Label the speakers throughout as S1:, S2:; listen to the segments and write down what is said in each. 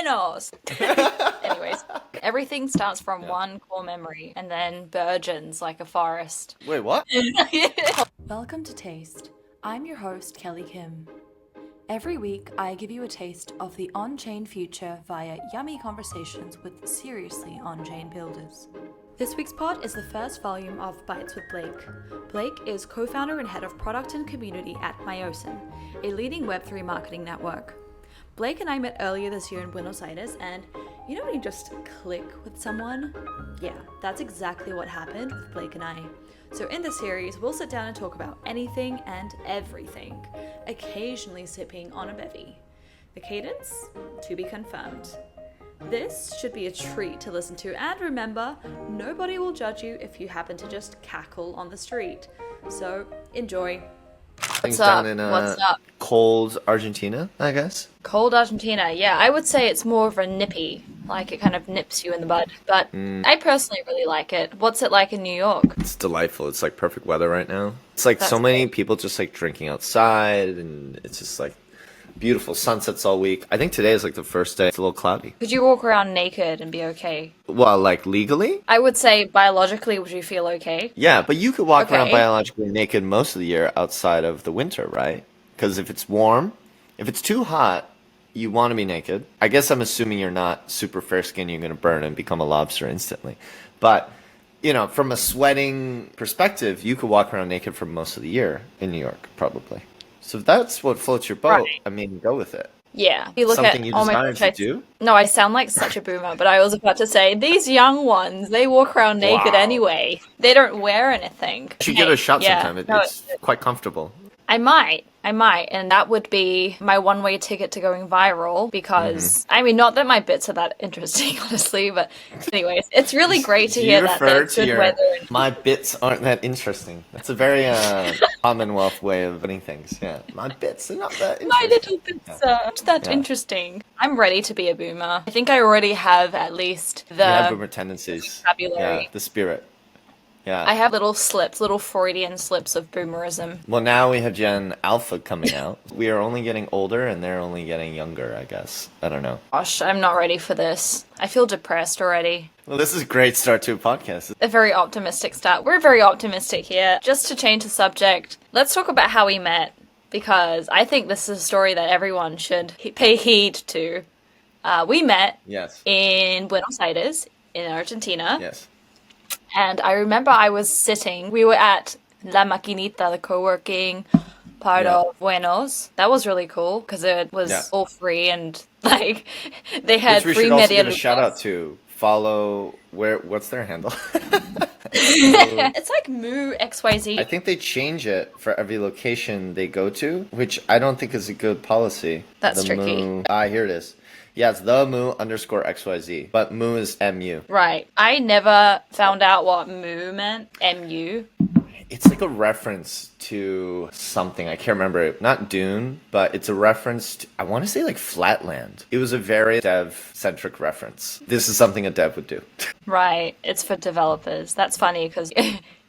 S1: buenos. Anyways, everything starts from one core memory and then burgeons like a forest.
S2: Wait, what?
S3: Welcome to Taste. I'm your host, Kelly Kim. Every week, I give you a taste of the on-chain future via yummy conversations with seriously on-chain builders. This week's pod is the first volume of Bites with Blake. Blake is co-founder and head of product and community at Myosin, a leading Web3 marketing network. Blake and I met earlier this year in Buenos Aires, and you know when you just click with someone? Yeah, that's exactly what happened with Blake and I. So in this series, we'll sit down and talk about anything and everything, occasionally sipping on a bevy. The cadence? To be confirmed. This should be a treat to listen to, and remember, nobody will judge you if you happen to just cackle on the street. So, enjoy.
S2: Things down in cold Argentina, I guess.
S1: Cold Argentina, yeah. I would say it's more of a nippy, like it kind of nips you in the bud. But I personally really like it. What's it like in New York?
S2: It's delightful. It's like perfect weather right now. It's like so many people just like drinking outside, and it's just like beautiful sunsets all week. I think today is like the first day. It's a little cloudy.
S1: Could you walk around naked and be okay?
S2: Well, like legally?
S1: I would say biologically, would you feel okay?
S2: Yeah, but you could walk around biologically naked most of the year outside of the winter, right? Because if it's warm, if it's too hot, you want to be naked. I guess I'm assuming you're not super fair skinned, you're going to burn and become a lobster instantly. But, you know, from a sweating perspective, you could walk around naked for most of the year in New York, probably. So if that's what floats your boat, right. I mean, go with it.
S1: Yeah. You look
S2: something
S1: at,
S2: you desire to do?
S1: No, I sound like such a boomer, but I was about to say, these young ones, they walk around naked anyway. They don't wear anything.
S2: You should give it a shot sometime. It's quite comfortable.
S1: I might, and that would be my one-way ticket to going viral because, I mean, not that my bits are that interesting, honestly, but anyways, it's really great to hear that there's good weather.
S2: My bits aren't that interesting. That's a very Commonwealth way of putting things, yeah. My bits are not that interesting.
S1: My little bits are not that interesting. I'm ready to be a boomer. I think I already have at least the...
S2: You have boomer tendencies.
S1: Vocabulary.
S2: Yeah, the spirit. Yeah.
S1: I have little Freudian slips of boomerism.
S2: Well, now we have Gen Alpha coming out. We are only getting older and they're only getting younger, I guess. I don't know.
S1: Gosh, I'm not ready for this. I feel depressed already.
S2: Well, this is a great start to a podcast.
S1: A very optimistic start. We're very optimistic here. Just to change the subject, let's talk about how we met, because I think this is a story that everyone should pay heed to. We met in Buenos Aires, in Argentina.
S2: Yes.
S1: And I remember I was sitting, we were at La Maquinita, the co-working part of Buenos. That was really cool because it was all free and like they had free media.
S2: Which we should also give a shout out to. Follow, what's their handle?
S1: It's like Moo XYZ.
S2: I think they change it for every location they go to, which I don't think is a good policy.
S1: That's tricky.
S2: Here it is. Yeah, it's the Moo _ XYZ, but Moo is MU.
S1: Right. I never found out what Moo meant. MU.
S2: It's like a reference to something. I can't remember it. Not Dune, but it's a reference to, I want to say like Flatland. It was a very dev-centric reference. This is something a dev would do.
S1: Right. It's for developers. That's funny because...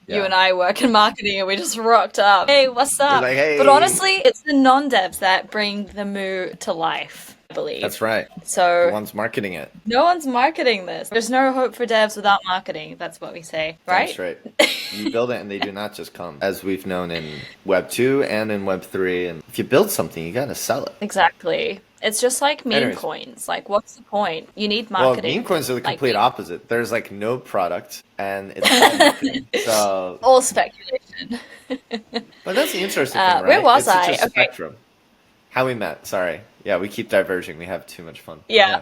S1: You and I work in marketing and we just rocked up. Hey, what's up?
S2: Like, hey.
S1: But honestly, it's the non-devs that bring the Moo to life, I believe.
S2: That's right.
S1: So
S2: no one's marketing it.
S1: No one's marketing this. There's no hope for devs without marketing. That's what we say, right?
S2: That's right. You build it and they do not just come. As we've known in Web 2 and in Web 3. And if you build something, you got to sell it.
S1: Exactly. It's just like meme coins. Like, what's the point? You need marketing.
S2: Well, meme coins are the complete opposite. There's like no product, and it's all marketing. So
S1: all speculation.
S2: But that's the interesting thing, right?
S1: Where was I?
S2: It's just a spectrum. How we met. Sorry. Yeah, we keep diverging. We have too much fun.
S1: Yeah.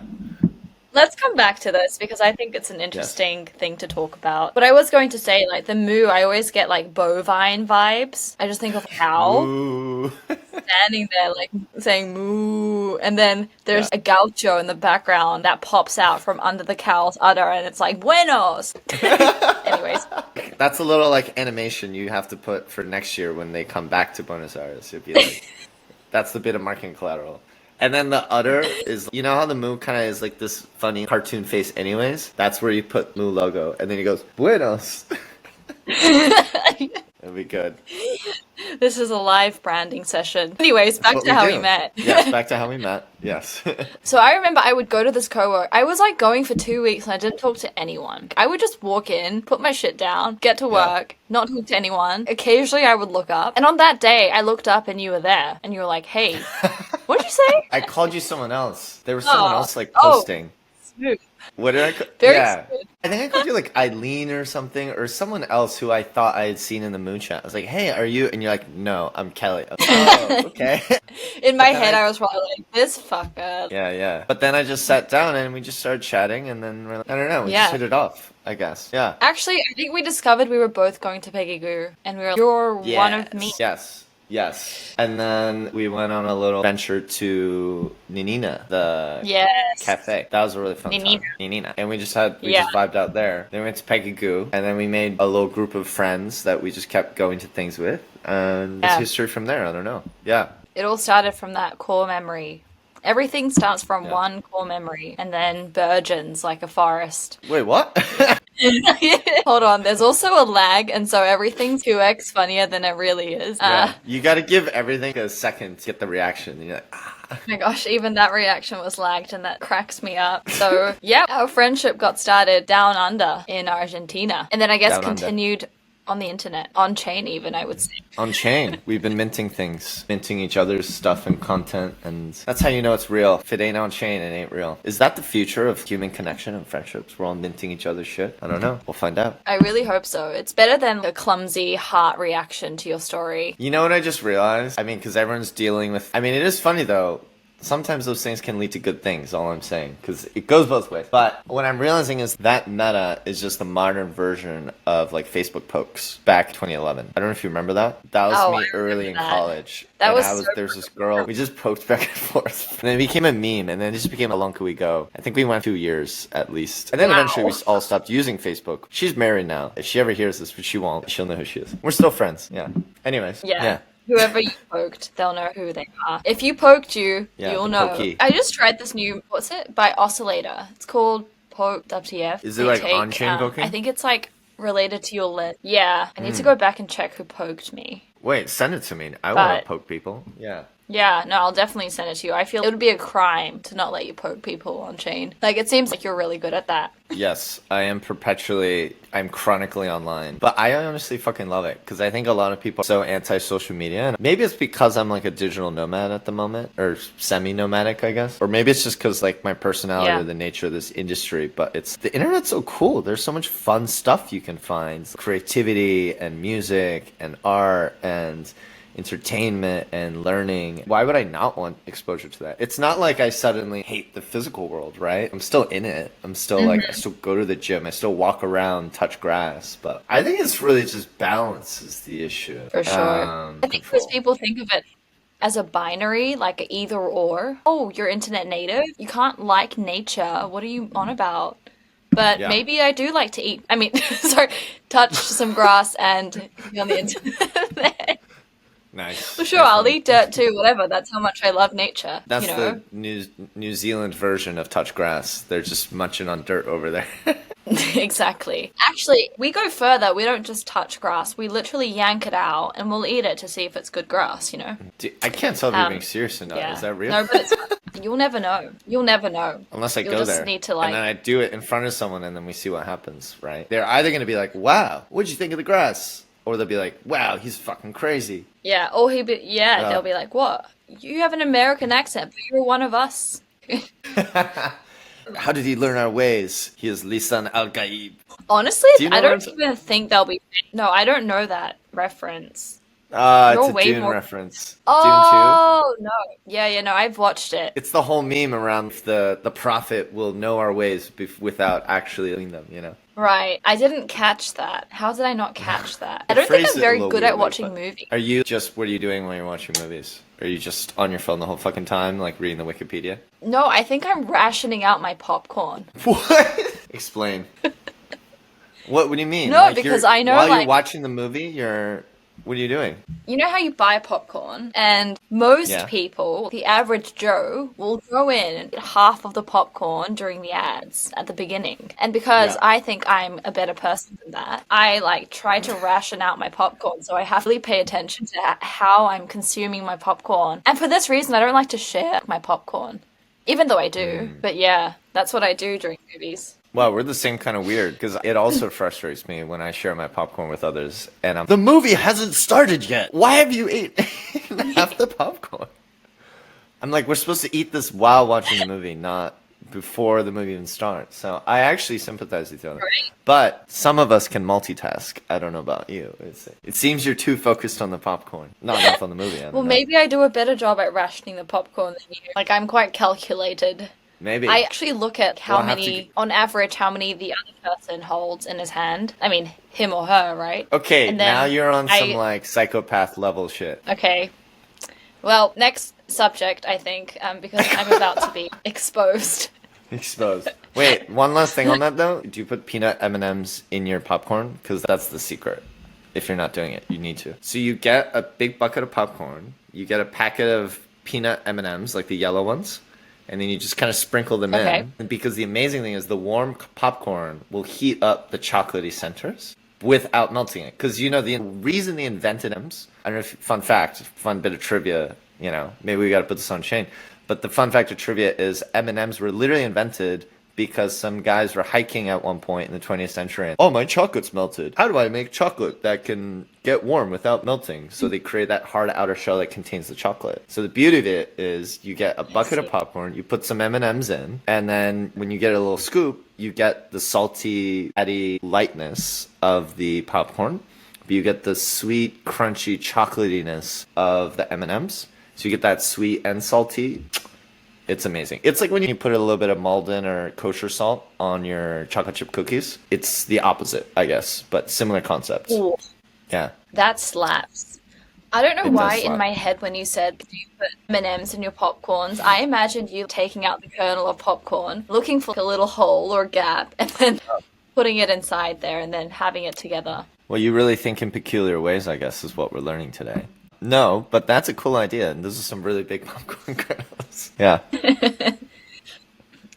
S1: Let's come back to this because I think it's an interesting thing to talk about. But I was going to say, like, the Moo, I always get, like, bovine vibes. I just think of cow standing there, like, saying moo. And then there's a gaucho in the background that pops out from under the cow's udder, and it's like, buenos. Anyways.
S2: That's a little, like, animation you have to put for next year when they come back to Buenos Aires. It'd be like, that's the bit of marketing collateral. And then the udder is, you know how the Moo kind of is like this funny cartoon face anyways? That's where you put Moo logo. And then he goes, buenos. It'll be good.
S1: This is a live branding session. Anyways, back to how we met.
S2: Yes, back to how we met. Yes.
S1: So I remember I would go to this co-work. I was like going for 2 weeks and I didn't talk to anyone. I would just walk in, put my shit down, get to work, not talk to anyone. Occasionally I would look up. And on that day, I looked up and you were there. And you were like, hey, what'd you say?
S2: I called you someone else. There was someone else like posting.
S1: Smooth.
S2: What did I call?
S1: Smooth.
S2: I think I called you like Eileen or something, or someone else who I thought I had seen in the moon chat. I was like, hey, are you? And you're like, no, I'm Kelly. I was like, oh, okay.
S1: In my head, I was probably like, this fucker.
S2: Yeah. But then I just sat down and we just started chatting, and then we're like, I don't know, we just hit it off, I guess. Yeah.
S1: Actually, I think we discovered we were both going to Peggy, and we were like, you're one of me.
S2: Yes. And then we went on a little venture to Ninina, the cafe. That was a really fun time. Ninina. And we just vibed out there. Then we went to Peggy Goo, and then we made a little group of friends that we just kept going to things with. And it's history from there. I don't know. Yeah. It
S1: all started from that core memory. Everything starts from one core memory and then burgeons like a forest.
S2: Wait, what?
S1: Hold on, there's also a lag, and so everything's 2x funnier than it really is.
S2: You gotta give everything a second to get the reaction. And you're like,
S1: Oh my gosh, even that reaction was lagged, and that cracks me up. So, our friendship got started down under in Argentina. And then I guess continued on the internet. On chain even, I would say.
S2: On chain. We've been minting things. Minting each other's stuff and content. And that's how you know it's real. If it ain't on chain, it ain't real. Is that the future of human connection and friendships? We're all minting each other's shit? I don't know. We'll find out.
S1: I really hope so. It's better than a clumsy heart reaction to your story.
S2: You know what I just realized? I mean, because everyone's dealing with... I mean, it is funny, though. Sometimes those things can lead to good things, all I'm saying, because it goes both ways. But what I'm realizing is that meta is just the modern version of like Facebook pokes back 2011. I don't know if you remember that. That was me early in college. There's this girl, we just poked back and forth. And then it became a meme, and then it just became a long could we go. I think we went 2 years at least. And then eventually we all stopped using Facebook. She's married now. If she ever hears this, which she won't, she'll know who she is. We're still friends. Yeah. Anyways. Yeah.
S1: Whoever you poked, they'll know who they are. If you poked you'll know.
S2: Pokey.
S1: I just tried this new, what's it? By Oscillator. It's called Poke WTF.
S2: Is it like on-chain poking?
S1: I think it's like related to your list. Yeah. I need to go back and check who poked me.
S2: Wait, send it to me. I want to poke people. Yeah.
S1: Yeah, no, I'll definitely send it to you. I feel it would be a crime to not let you poke people on chain. Like, it seems like you're really good at that.
S2: Yes, I'm chronically online. But I honestly fucking love it, because I think a lot of people are so anti-social media. And maybe it's because I'm like a digital nomad at the moment, or semi-nomadic, I guess. Or maybe it's just because like my personality or the nature of this industry. But the internet's so cool. There's so much fun stuff you can find. Creativity and music and art and entertainment and learning. Why would I not want exposure to that? It's not like I suddenly hate the physical world, right? I'm still in it. I'm still like, I still go to the gym. I still walk around, touch grass. But I think it's really just balance is the issue.
S1: For sure. I think because people think of it as a binary, like a either or. Oh, you're internet native? You can't like nature. What are you on about? But maybe I do like to eat. I mean, touch some grass and be on the internet.
S2: Nice.
S1: Well, sure, I'll eat dirt too, whatever. That's how much I love nature.
S2: That's the New Zealand version of touch grass. They're just munching on dirt over there.
S1: Exactly. Actually, we go further. We don't just touch grass. We literally yank it out and we'll eat it to see if it's good grass,
S2: Dude, I can't tell if you're being serious or not. Is that real?
S1: No, but you'll never know. You'll never know.
S2: Unless I go there. Need to, and then I do it in front of someone and then we see what happens, right? They're either going to be like, wow, what'd you think of the grass? Or they'll be like, wow, he's fucking crazy.
S1: Yeah, or they'll be like, what? You have an American accent, but you're one of us.
S2: How did he learn our ways? He is Lisan Al-Gaib.
S1: Honestly, I don't even think they'll be... No, I don't know that reference.
S2: It's a Dune reference.
S1: Oh, Dune 2? No. Yeah, no, I've watched it.
S2: It's the whole meme around the prophet will know our ways without actually doing them,
S1: Right. I didn't catch that. How did I not catch that? I don't think I'm very good at watching movies.
S2: What are you doing when you're watching movies? Are you just on your phone the whole fucking time, like reading the Wikipedia?
S1: No, I think I'm rationing out my popcorn.
S2: What? Explain. What do you mean?
S1: No, because I know
S2: while you're watching the movie, you're What are you doing?
S1: You know how you buy popcorn, and most
S2: Yeah.
S1: people, the average Joe, will go in and get half of the popcorn during the ads at the beginning. And because
S2: Yeah.
S1: I think I'm a better person than that, I like try to ration out my popcorn, so I have to really pay attention to how I'm consuming my popcorn. And for this reason, I don't like to share my popcorn, even though I do. But yeah, that's what I do during movies.
S2: Well, we're the same kind of weird, because it also frustrates me when I share my popcorn with others, and the movie hasn't started yet. Why have you eaten half the popcorn? I'm like, we're supposed to eat this while watching the movie, not before the movie even starts. So I actually sympathize with you on that.
S1: Right.
S2: But some of us can multitask. I don't know about you. It seems you're too focused on the popcorn, not enough on the movie. I don't
S1: Well,
S2: know.
S1: maybe I do a better job at rationing the popcorn than you. Like, I'm quite calculated.
S2: Maybe.
S1: I actually look at how
S2: We'll have
S1: many,
S2: to-
S1: on average, how many the other person holds in his hand. I mean, him or her, right?
S2: Okay,
S1: And then
S2: now you're on some
S1: I-
S2: like psychopath level shit.
S1: Okay. Well, next subject, I think, because I'm about to be exposed.
S2: Exposed. Wait, one last thing on that though. Do you put peanut M&Ms in your popcorn? Because that's the secret. If you're not doing it, you need to. So you get a big bucket of popcorn. You get a packet of peanut M&Ms, like the yellow ones. And then you just kind of sprinkle them
S1: Okay.
S2: in. And because the amazing thing is the warm popcorn will heat up the chocolatey centers without melting it. Because you know, the reason they invented M's, I don't know if, fun fact, fun bit of trivia, you know, maybe we got to put this on chain. But the fun fact of trivia is M&Ms were literally invented because some guys were hiking at one point in the 20th century. And, oh, my chocolate's melted. How do I make chocolate that can get warm without melting? So they create that hard outer shell that contains the chocolate. So the beauty of it is you get a bucket of popcorn, you put some M&Ms in, and then when you get a little scoop, you get the salty, fatty lightness of the popcorn, but you get the sweet, crunchy chocolatiness of the M&Ms. So you get that sweet and salty. It's amazing. It's like when you put a little bit of Malden or kosher salt on your chocolate chip cookies. It's the opposite, I guess, but similar concepts.
S1: Ooh,
S2: Yeah.
S1: that slaps. I don't know
S2: It
S1: why
S2: does
S1: in
S2: slap.
S1: my head when you said you put M&Ms in your popcorns, I imagined you taking out the kernel of popcorn, looking for a little hole or gap, and then putting it inside there and then having it together.
S2: Well, you really think in peculiar ways, I guess, is what we're learning today. No, but that's a cool idea, and those are some really big popcorn kernels. Yeah.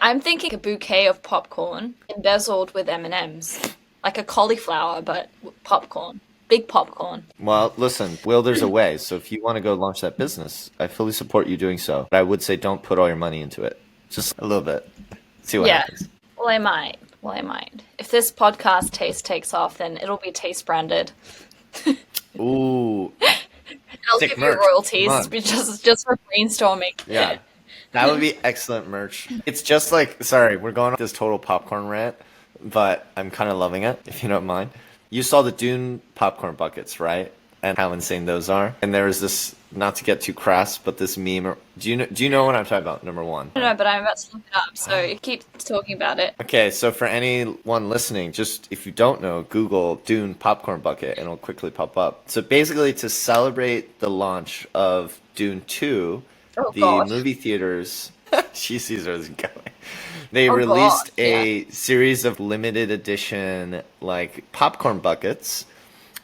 S1: I'm thinking a bouquet of popcorn embezzled with M&Ms. Like a cauliflower, but popcorn. Big popcorn.
S2: Well, listen, Will, there's a way. So if you want to go launch that business, I fully support you doing so. But I would say don't put all your money into it. Just a little bit. See what
S1: Yeah.
S2: happens.
S1: Well, I might. If this podcast taste takes off, then it'll be taste branded.
S2: Ooh.
S1: I'll
S2: Sick
S1: give
S2: merch.
S1: you royalties
S2: Come on.
S1: just for brainstorming.
S2: Yeah. That would be excellent merch. It's just like, sorry, we're going on this total popcorn rant, but I'm kind of loving it, if you don't mind. You saw the Dune popcorn buckets, right? And how insane those are. And there was this, not to get too crass, but this meme. Do you know what I'm talking about? Number one.
S1: I don't know, but I'm about to look it up, so keep talking about it.
S2: Okay, so for anyone listening, just if you don't know, Google Dune popcorn bucket and it'll quickly pop up. So basically, to celebrate the launch of Dune 2,
S1: Oh,
S2: the
S1: God.
S2: movie theaters, she sees where this is going. They
S1: Oh,
S2: released
S1: God,
S2: a series of limited edition like popcorn buckets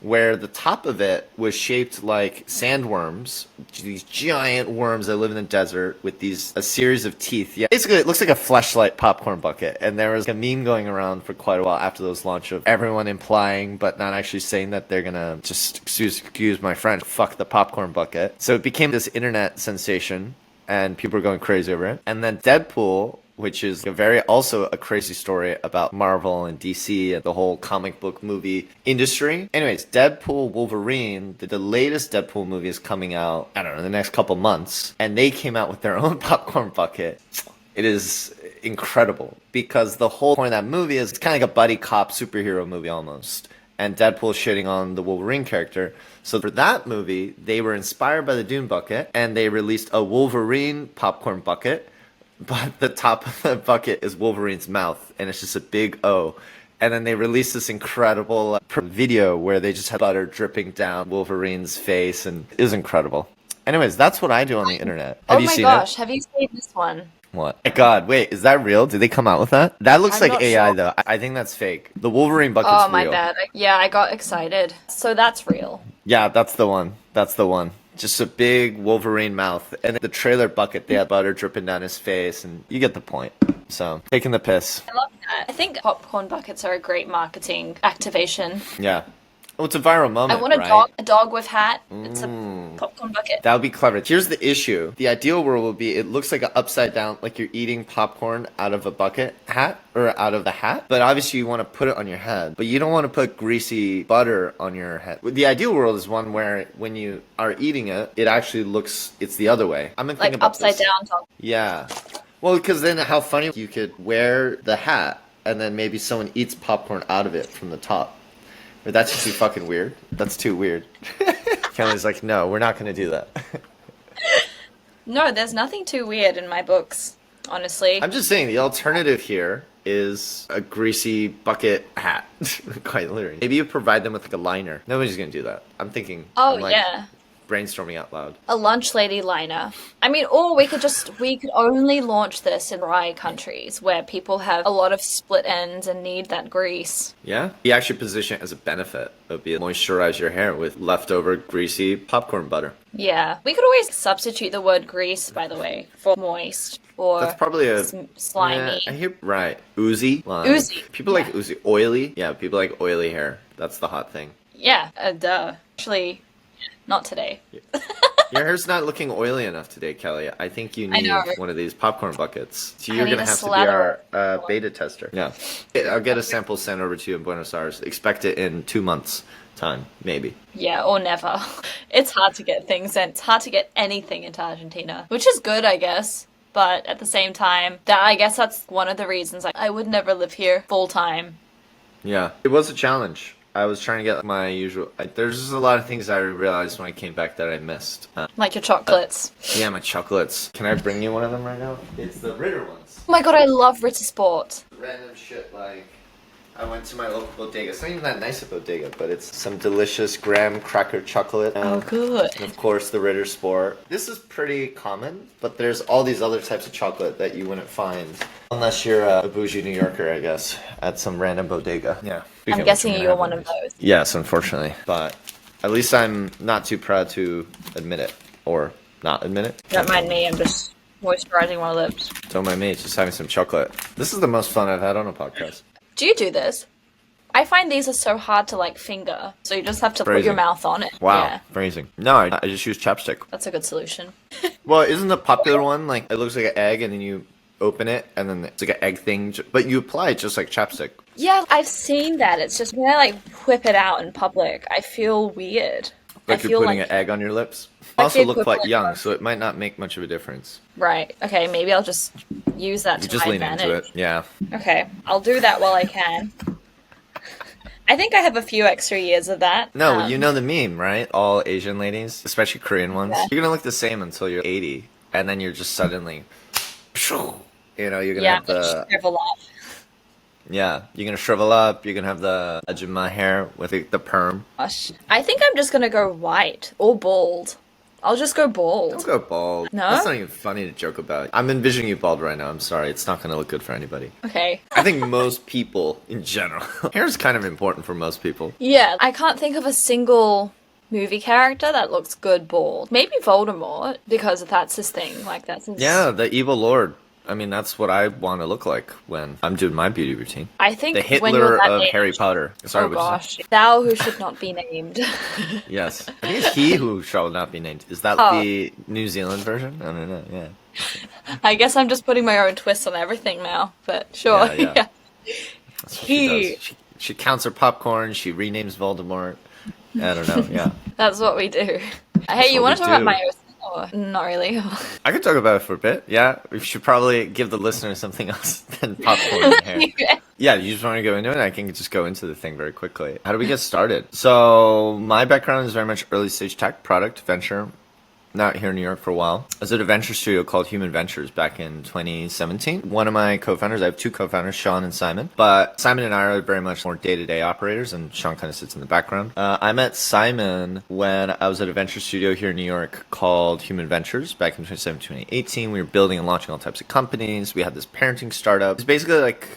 S2: where the top of it was shaped like sandworms, these giant worms that live in the desert with a series of teeth. Yeah, basically it looks like a fleshlight popcorn bucket. And there was a meme going around for quite a while after those launch of everyone implying but not actually saying that they're gonna just excuse my French, fuck the popcorn bucket. So it became this internet sensation and people were going crazy over it. And then Deadpool, which is also a crazy story about Marvel and DC and the whole comic book movie industry. Anyways, Deadpool Wolverine, the latest Deadpool movie is coming out, I don't know, in the next couple months. And they came out with their own popcorn bucket. It is incredible because the whole point of that movie is it's kind of like a buddy cop superhero movie almost. And Deadpool shitting on the Wolverine character. So for that movie, they were inspired by the Dune bucket and they released a Wolverine popcorn bucket. But the top of the bucket is Wolverine's mouth, and it's just a big O. And then they released this incredible video where they just had butter dripping down Wolverine's face, and it was incredible. Anyways, that's what I do on the internet. Have
S1: Oh
S2: you
S1: my
S2: seen
S1: gosh,
S2: it?
S1: have you seen this one?
S2: What? My God, wait, is that real? Did they come out with that? That looks
S1: I'm
S2: like
S1: not
S2: AI,
S1: sure.
S2: though. I think that's fake. The Wolverine bucket's
S1: Oh, my
S2: real.
S1: bad. Yeah, I got excited. So that's real.
S2: Yeah, that's the one. That's the one. Just a big Wolverine mouth. And the trailer bucket, they had butter dripping down his face, and you get the point. So, taking the piss.
S1: I love that. I think popcorn buckets are a great marketing activation.
S2: Yeah. Well, it's a viral moment,
S1: I want
S2: right?
S1: a dog with hat. It's a popcorn bucket.
S2: That would be clever. Here's the issue. The ideal world would be it looks like an upside down, like you're eating popcorn out of a bucket hat or out of the hat. But obviously you want to put it on your head. But you don't want to put greasy butter on your head. The ideal world is one where when you are eating it, it actually looks, it's the other way. I'm thinking about
S1: upside
S2: this.
S1: down dog.
S2: Yeah. Well, because then how funny you could wear the hat and then maybe someone eats popcorn out of it from the top. But that's just too fucking weird. That's too weird. Kelly's like, no, we're not going to do that.
S1: No, there's nothing too weird in my books, honestly.
S2: I'm just saying the alternative here is a greasy bucket hat. Quite literally. Maybe you provide them with like a liner. Nobody's going to do that. I'm thinking.
S1: Oh,
S2: I'm
S1: yeah.
S2: Brainstorming out loud.
S1: A lunch lady liner. I mean, or we could only launch this in dry countries where people have a lot of split ends and need that grease.
S2: Yeah? You actually position it as a benefit. It would be moisturize your hair with leftover greasy popcorn butter.
S1: Yeah. We could always substitute the word grease, by the way, for moist or
S2: that's probably a
S1: slimy.
S2: Yeah, I hear right. Oozy. Like,
S1: Oozy.
S2: People like oozy. Oily. Yeah, people like oily hair. That's the hot thing.
S1: Yeah, duh. Actually, not today.
S2: Your hair's not looking oily enough today, Kelly. I think you need one of these popcorn buckets. So you're going to have to be our beta tester. Yeah. I'll get a sample sent over to you in Buenos Aires. Expect it in 2 months' time, maybe.
S1: Yeah, or never. It's hard to get things, and it's hard to get anything into Argentina, which is good, I guess. But at the same time, I guess that's one of the reasons I would never live here full time.
S2: Yeah. It was a challenge. I was trying to get my usual... there's just a lot of things I realized when I came back that I missed.
S1: Like your chocolates.
S2: Yeah, my chocolates. Can I bring you one of them right now? It's the Ritter ones.
S1: Oh my god, I love Ritter Sport.
S2: Random shit like... I went to my local bodega. It's not even that nice a bodega, but it's some delicious graham cracker chocolate.
S1: Oh, good.
S2: And of course, the Ritter Sport. This is pretty common, but there's all these other types of chocolate that you wouldn't find unless you're a bougie New Yorker, I guess, at some random bodega. Yeah.
S1: I'm guessing you're one of those.
S2: Yes, unfortunately. But at least I'm not too proud to admit it, or not admit it.
S1: Don't mind me, I'm just moisturizing my lips.
S2: Don't mind me, just having some chocolate. This is the most fun I've had on a podcast.
S1: Do you do this? I find these are so hard to finger, so you just have to put your mouth on it.
S2: Wow,
S1: yeah.
S2: Phrasing. No, I just use chapstick.
S1: That's a good solution.
S2: Well, isn't the popular one like it looks like an egg and then you open it and then it's like an egg thing, but you apply it just like chapstick.
S1: Yeah, I've seen that. It's just when I whip it out in public, I feel weird.
S2: Like you're putting an egg on your lips. Also look quite young, so it might not make much of a difference.
S1: Right. Okay, maybe I'll just use that to my advantage.
S2: Lean into it. Yeah.
S1: Okay, I'll do that while I can. I think I have a few extra years of that.
S2: No, you know the meme, right? All Asian ladies, especially Korean ones, you're gonna look the same until you're 80, and then you're just suddenly, you're gonna have the
S1: shrivel up.
S2: Yeah, you're gonna shrivel up. You're gonna have the edge of my hair with the perm.
S1: Gosh, I think I'm just gonna go white or bald. I'll just go bald.
S2: Don't go bald.
S1: No?
S2: That's not even funny to joke about. I'm envisioning you bald right now. I'm sorry. It's not going to look good for anybody.
S1: Okay.
S2: I think most people, in general, hair is kind of important for most people.
S1: Yeah, I can't think of a single movie character that looks good bald. Maybe Voldemort, because that's his thing. That's his...
S2: Yeah, the evil lord. I mean, that's what I want to look like when I'm doing my beauty routine.
S1: I think
S2: the Hitler
S1: when you're that
S2: of
S1: age...
S2: Harry Potter. Sorry,
S1: oh gosh, thou who should not be named.
S2: Yes, I think it's he who shall not be named. Is that the New Zealand version? I don't know. Yeah.
S1: I guess I'm just putting my own twist on everything now, but sure.
S2: Yeah. That's what she does. She counts her popcorn. She renames Voldemort. I don't know. Yeah.
S1: That's what we do. Hey, you want to talk about Myosin? Or not really.
S2: I could talk about it for a bit. Yeah, we should probably give the listeners something else than popcorn and hair. Yeah, you just want to go into it? I can just go into the thing very quickly. How do we get started? So my background is very much early stage tech, product, venture. Out here in New York for a while. I was at a venture studio called Human Ventures back in 2017. One of my co-founders, I have two co-founders, Sean and Simon, but Simon and I are very much more day-to-day operators, and Sean kind of sits in the background. I met Simon when I was at a venture studio here in New York called Human Ventures back in 2017, 2018. We were building and launching all types of companies. We had this parenting startup. It's basically like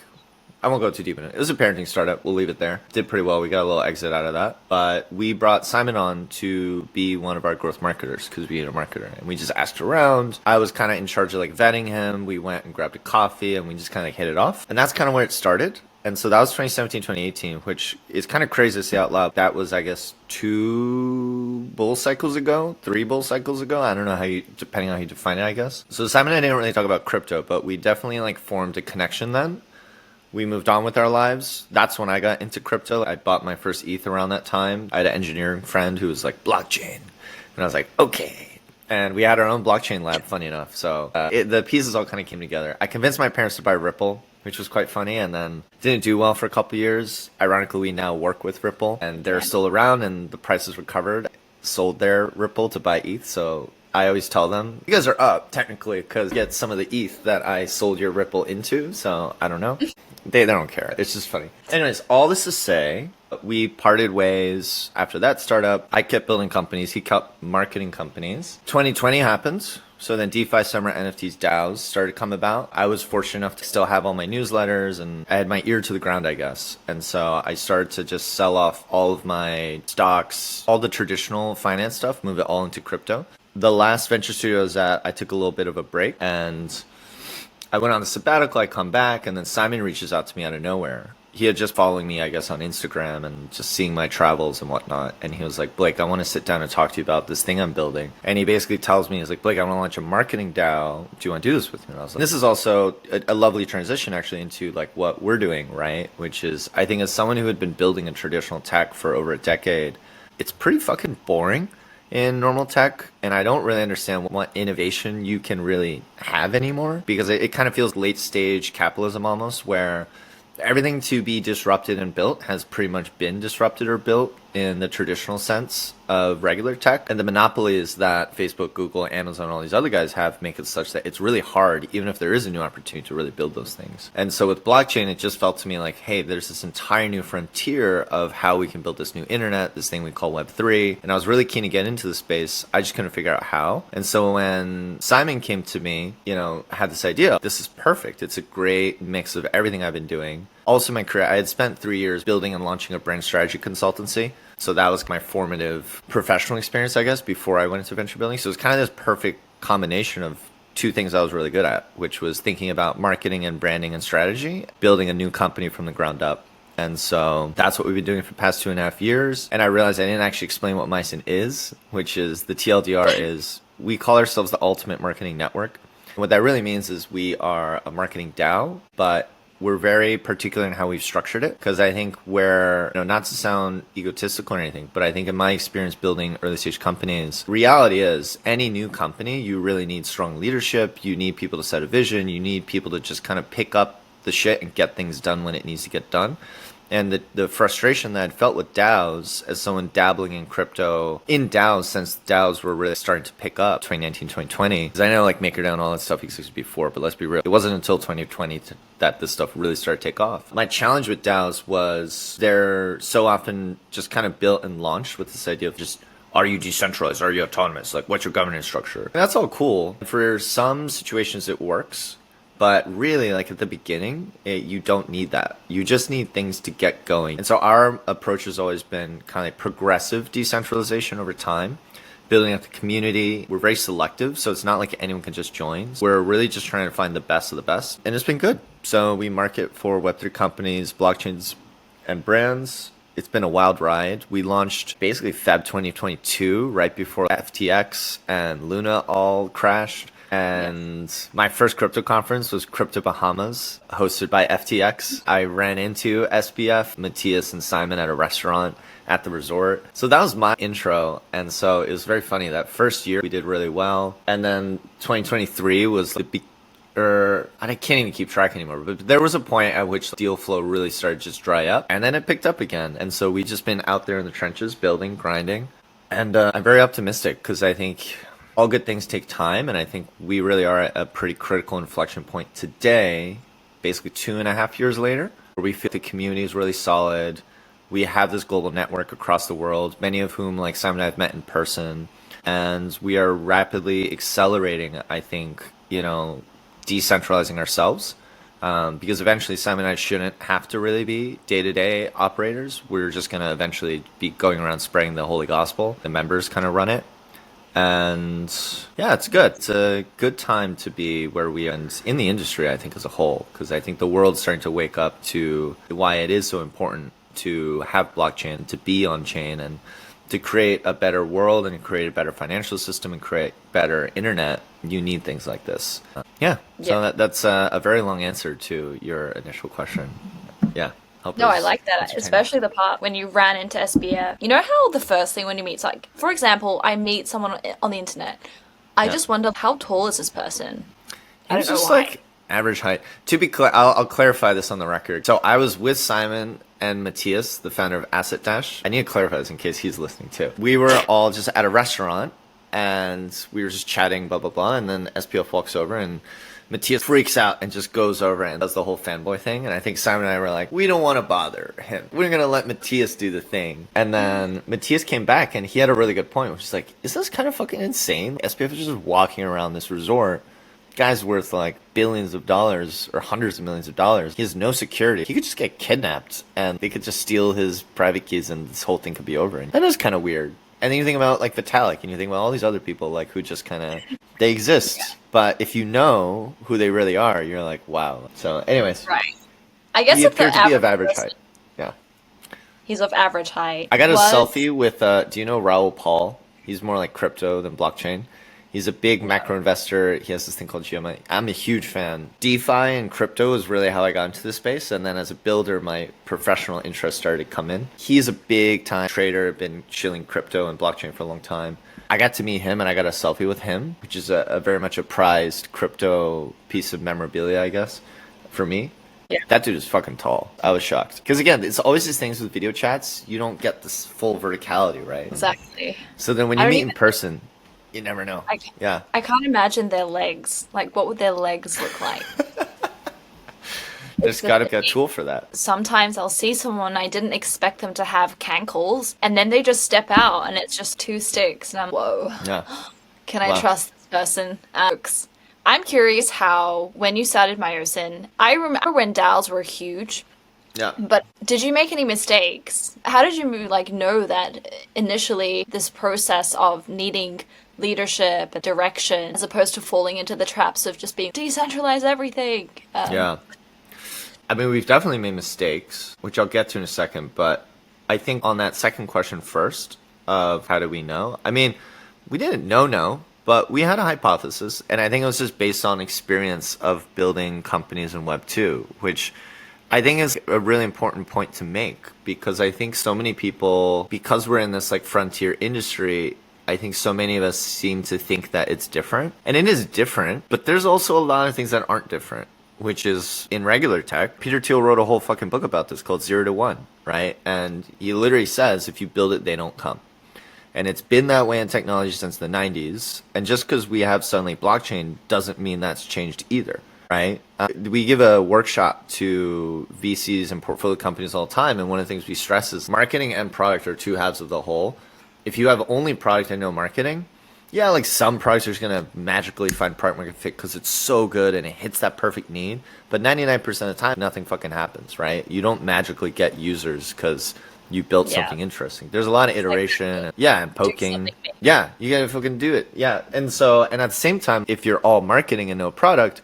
S2: I won't go too deep in it. It was a parenting startup. We'll leave it there. Did pretty well. We got a little exit out of that. But we brought Simon on to be one of our growth marketers because we need a marketer. And we just asked around. I was kind of in charge of like vetting him. We went and grabbed a coffee and we just kind of hit it off. And that's kind of where it started. And so that was 2017, 2018, which is kind of crazy to say out loud. That was, I guess, 2 bull cycles ago, 3 bull cycles ago. I don't know how you, depending on how you define it, I guess. So Simon and I didn't really talk about crypto, but we definitely like formed a connection then. We moved on with our lives. That's when I got into crypto. I bought my first ETH around that time. I had an engineering friend who was like, blockchain. And I was like, okay. And we had our own blockchain lab, funny enough. So the pieces all kind of came together. I convinced my parents to buy Ripple, which was quite funny, and then didn't do well for a couple years. Ironically, we now work with Ripple, and they're still around, and the prices recovered. Sold their Ripple to buy ETH, so I always tell them, you guys are up, technically, because you get some of the ETH that I sold your Ripple into, so I don't know. They don't care. It's just funny. Anyways, all this to say, we parted ways after that startup. I kept building companies. He kept marketing companies. 2020 happened. So then DeFi Summer NFTs DAOs started to come about. I was fortunate enough to still have all my newsletters and I had my ear to the ground, I guess. And so I started to just sell off all of my stocks, all the traditional finance stuff, move it all into crypto. The last venture studio I was at, I took a little bit of a break and I went on a sabbatical. I come back and then Simon reaches out to me out of nowhere. He had just following me, I guess, on Instagram and just seeing my travels and whatnot. And he was like, Blake, I want to sit down and talk to you about this thing I'm building. And he basically tells me, he's like, Blake, I want to launch a marketing DAO. Do you want to do this with me? And I was like, this is also a lovely transition actually into like what we're doing, right? Which is, I think as someone who had been building a traditional tech for over a decade, it's pretty fucking boring in normal tech, and I don't really understand what innovation you can really have anymore, because it kind of feels late stage capitalism almost, where everything to be disrupted and built has pretty much been disrupted or built in the traditional sense of regular tech. And the monopolies that Facebook, Google, Amazon, all these other guys have make it such that it's really hard, even if there is a new opportunity, to really build those things. And so with blockchain, it just felt to me like, hey, there's this entire new frontier of how we can build this new internet, this thing we call Web3. And I was really keen to get into the space. I just couldn't figure out how. And so when Simon came to me, had this idea, this is perfect. It's a great mix of everything I've been doing. Also, my career, I had spent 3 years building and launching a brand strategy consultancy. So that was my formative professional experience, I guess, before I went into venture building. So it was kind of this perfect combination of 2 things I was really good at, which was thinking about marketing and branding and strategy, building a new company from the ground up. And so that's what we've been doing for the past 2.5 years. And I realized I didn't actually explain what Myosin is, which is the TLDR is we call ourselves the ultimate marketing network. And what that really means is we are a marketing DAO, but we're very particular in how we've structured it, because I think not to sound egotistical or anything, but I think in my experience building early stage companies, reality is any new company, you really need strong leadership. You need people to set a vision. You need people to just kind of pick up the shit and get things done when it needs to get done. And the frustration that I'd felt with DAOs as someone dabbling in crypto, in DAOs, since DAOs were really starting to pick up 2019, 2020. Because I know like MakerDAO and all that stuff existed before, but let's be real. It wasn't until 2020 that this stuff really started to take off. My challenge with DAOs was they're so often just kind of built and launched with this idea of just, are you decentralized? Are you autonomous? Like, what's your governance structure? And that's all cool. For some situations, it works. But really, like at the beginning, you don't need that. You just need things to get going. And so our approach has always been kind of like progressive decentralization over time, building up the community. We're very selective, so it's not like anyone can just join. We're really just trying to find the best of the best. And it's been good. So we market for Web3 companies, blockchains, and brands. It's been a wild ride. We launched basically Feb 2022, right before FTX and Luna all crashed. And my first crypto conference was Crypto Bahamas, hosted by FTX. I ran into SBF, Matthias, and Simon at a restaurant at the resort. So that was my intro. And so it was very funny. That first year we did really well. And then 2023 was I can't even keep track anymore, but there was a point at which deal flow really started to just dry up, and then it picked up again. And so we've just been out there in the trenches, building, grinding. And I'm very optimistic because I think all good things take time, and I think we really are at a pretty critical inflection point today, basically 2.5 years later, where we feel the community is really solid. We have this global network across the world, many of whom, like Simon and I, have met in person, and we are rapidly accelerating, I think, decentralizing ourselves Because eventually Simon and I shouldn't have to really be day-to-day operators. We're just going to eventually be going around spreading the holy gospel. The members kind of run it. And yeah, it's good. It's a good time to be where we are in the industry, I think, as a whole, because I think the world's starting to wake up to why it is so important to have blockchain, to be on chain, and to create a better world and create a better financial system and create better internet. You need things like this. So that's a very long answer to your initial question. Yeah.
S1: No, I like that, especially the part when you ran into SBF. You know how the first thing when you meet, like, for example, I meet someone on the internet. I just wonder, how tall is this person?
S2: I don't know just why. Like average height. To be clear, I'll clarify this on the record. So I was with Simon and Matthias, the founder of Asset Dash. I need to clarify this in case he's listening too. We were all just at a restaurant and we were just chatting, blah, blah, blah. And then SPF walks over and Matthias freaks out and just goes over and does the whole fanboy thing. And I think Simon and I were like, we don't want to bother him. We're going to let Matthias do the thing. And then Matthias came back and he had a really good point, which is like, is this kind of fucking insane? SPF is just walking around this resort. Guy's worth like billions of dollars or hundreds of millions of dollars. He has no security. He could just get kidnapped and they could just steal his private keys and this whole thing could be over. And that is kind of weird. And then you think about like Vitalik and you think about all these other people like who just kind of, they exist. Yeah. But if you know who they really are, you're like, wow. So anyways.
S1: Right. I guess
S2: he appeared to be of average height. Yeah.
S1: He's of average height.
S2: I got a selfie with, do you know Raoul? He's more like crypto than blockchain. He's a big macro investor. He has this thing called GMI. I'm a huge fan. DeFi and crypto is really how I got into this space. And then as a builder, my professional interest started to come in. He's a big time trader, been chilling crypto and blockchain for a long time. I got to meet him and I got a selfie with him, which is a very much a prized crypto piece of memorabilia, I guess, for me. Yeah. That dude is fucking tall. I was shocked. Because again, it's always these things with video chats. You don't get this full verticality, right?
S1: Exactly.
S2: So then when you meet in person, you never know. I
S1: can't imagine their legs. Like, what would their legs look like?
S2: There's got to be a tool for that.
S1: Sometimes I'll see someone, I didn't expect them to have cankles, and then they just step out, and it's just two sticks, and I'm, whoa.
S2: Yeah.
S1: Can I trust this person? I'm curious how, when you started Myosin, I remember when DAOs were huge.
S2: Yeah.
S1: But did you make any mistakes? How did you know that initially this process of needing leadership and direction as opposed to falling into the traps of just being decentralize everything?
S2: Yeah. I mean, we've definitely made mistakes, which I'll get to in a second. But I think on that second question first of how do we know? I mean, we didn't know, but we had a hypothesis. And I think it was just based on experience of building companies in Web 2, which I think is a really important point to make, because I think so many people, because we're in this like frontier industry, I think so many of us seem to think that it's different. And it is different, but there's also a lot of things that aren't different, which is in regular tech. Peter Thiel wrote a whole fucking book about this called 0 to 1, right? And he literally says, if you build it, they don't come. And it's been that way in technology since the 90s. And just because we have suddenly blockchain doesn't mean that's changed either. Right? We give a workshop to VCs and portfolio companies all the time, and one of the things we stress is marketing and product are two halves of the whole. If you have only product and no marketing, yeah, like some products are just going to magically find product market fit because it's so good and it hits that perfect need. But 99% of the time, nothing fucking happens, right? You don't magically get users because you built something interesting. There's a lot of iteration, and poking. Yeah, you got to fucking do it. Yeah, and at the same time, if you're all marketing and no product,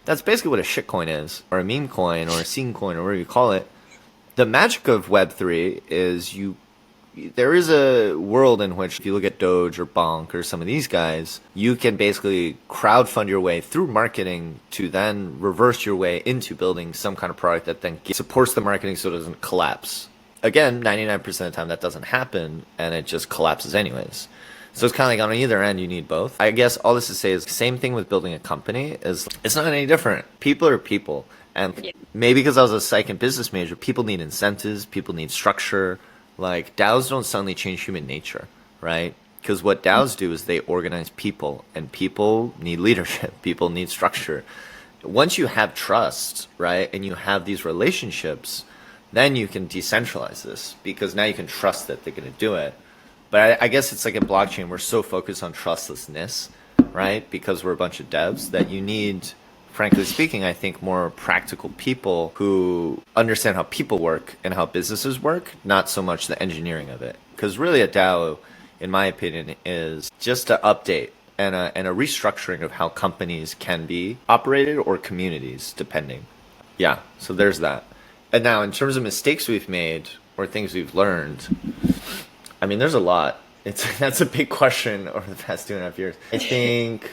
S2: that's basically what a shitcoin is, or a meme coin, or a scene coin, or whatever you call it. The magic of Web3 is there is a world in which if you look at Doge or Bonk or some of these guys, you can basically crowdfund your way through marketing to then reverse your way into building some kind of product that then supports the marketing so it doesn't collapse. Again, 99% of the time that doesn't happen, and it just collapses anyways. So it's kind of like on either end, you need both. I guess all this to say is the same thing with building a company is it's not any different. People are people. And maybe because I was a psych and business major, people need incentives, people need structure. Like DAOs don't suddenly change human nature, right? Because what DAOs do is they organize people, and people need leadership. People need structure. Once you have trust, right, and you have these relationships, then you can decentralize this because now you can trust that they're going to do it. But I guess it's like in blockchain, we're so focused on trustlessness, right? Because we're a bunch of devs that you need frankly speaking, I think more practical people who understand how people work and how businesses work, not so much the engineering of it. Because really a DAO, in my opinion, is just an update and a restructuring of how companies can be operated or communities, depending. Yeah, so there's that. And now in terms of mistakes we've made or things we've learned, I mean, there's a lot. That's a big question over the past 2.5 years. I think,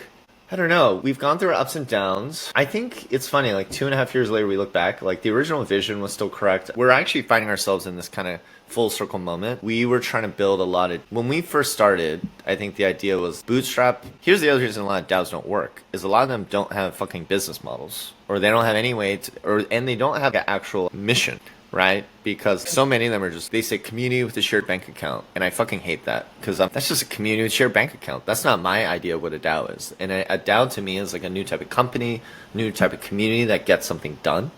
S2: I don't know. We've gone through ups and downs. I think it's funny, like 2.5 years later, we look back, like the original vision was still correct. We're actually finding ourselves in this kind of full circle moment. We were trying to build a lot of, when we first started, I think the idea was bootstrap. Here's the other reason a lot of DAOs don't work, is a lot of them don't have fucking business models, or they don't have any way to, and they don't have an actual mission. Right? Because so many of them are just, they say community with a shared bank account. And I fucking hate that because that's just a community with a shared bank account. That's not my idea of what a DAO is. And a DAO to me is like a new type of company, new type of community that gets something done.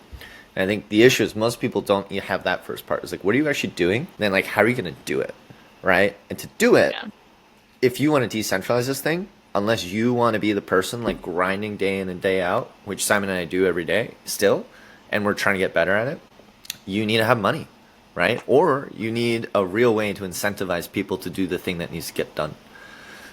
S2: And I think the issue is most people don't have that first part. It's like, what are you actually doing? And then like, how are you going to do it? Right? And to do it, if you want to decentralize this thing, unless you want to be the person like grinding day in and day out, which Simon and I do every day still, and we're trying to get better at it, you need to have money, right? Or you need a real way to incentivize people to do the thing that needs to get done.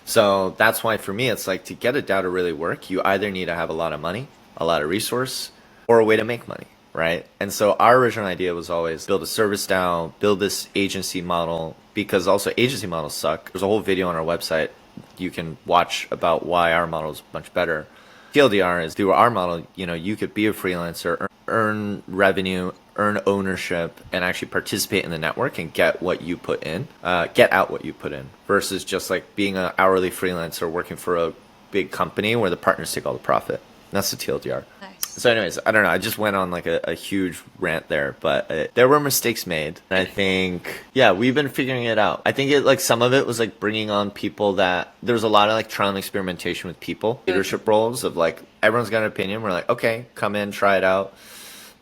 S2: So that's why for me, it's like to get a DAO to really work, you either need to have a lot of money, a lot of resource, or a way to make money, right? And so our original idea was always build a service DAO, build this agency model, because also agency models suck. There's a whole video on our website you can watch about why our model is much better. TLDR is through our model, you could be a freelancer, earn revenue, earn ownership, and actually participate in the network and get what you put in, get out what you put in, versus just like being an hourly freelancer working for a big company where the partners take all the profit. That's the TLDR.
S1: Nice.
S2: So anyways, I don't know. I just went on like a huge rant there, but there were mistakes made. And I think, yeah, we've been figuring it out. I think some of it was like bringing on people that there was a lot of like trial and experimentation with people, leadership roles of like, everyone's got an opinion. We're like, okay, come in, try it out.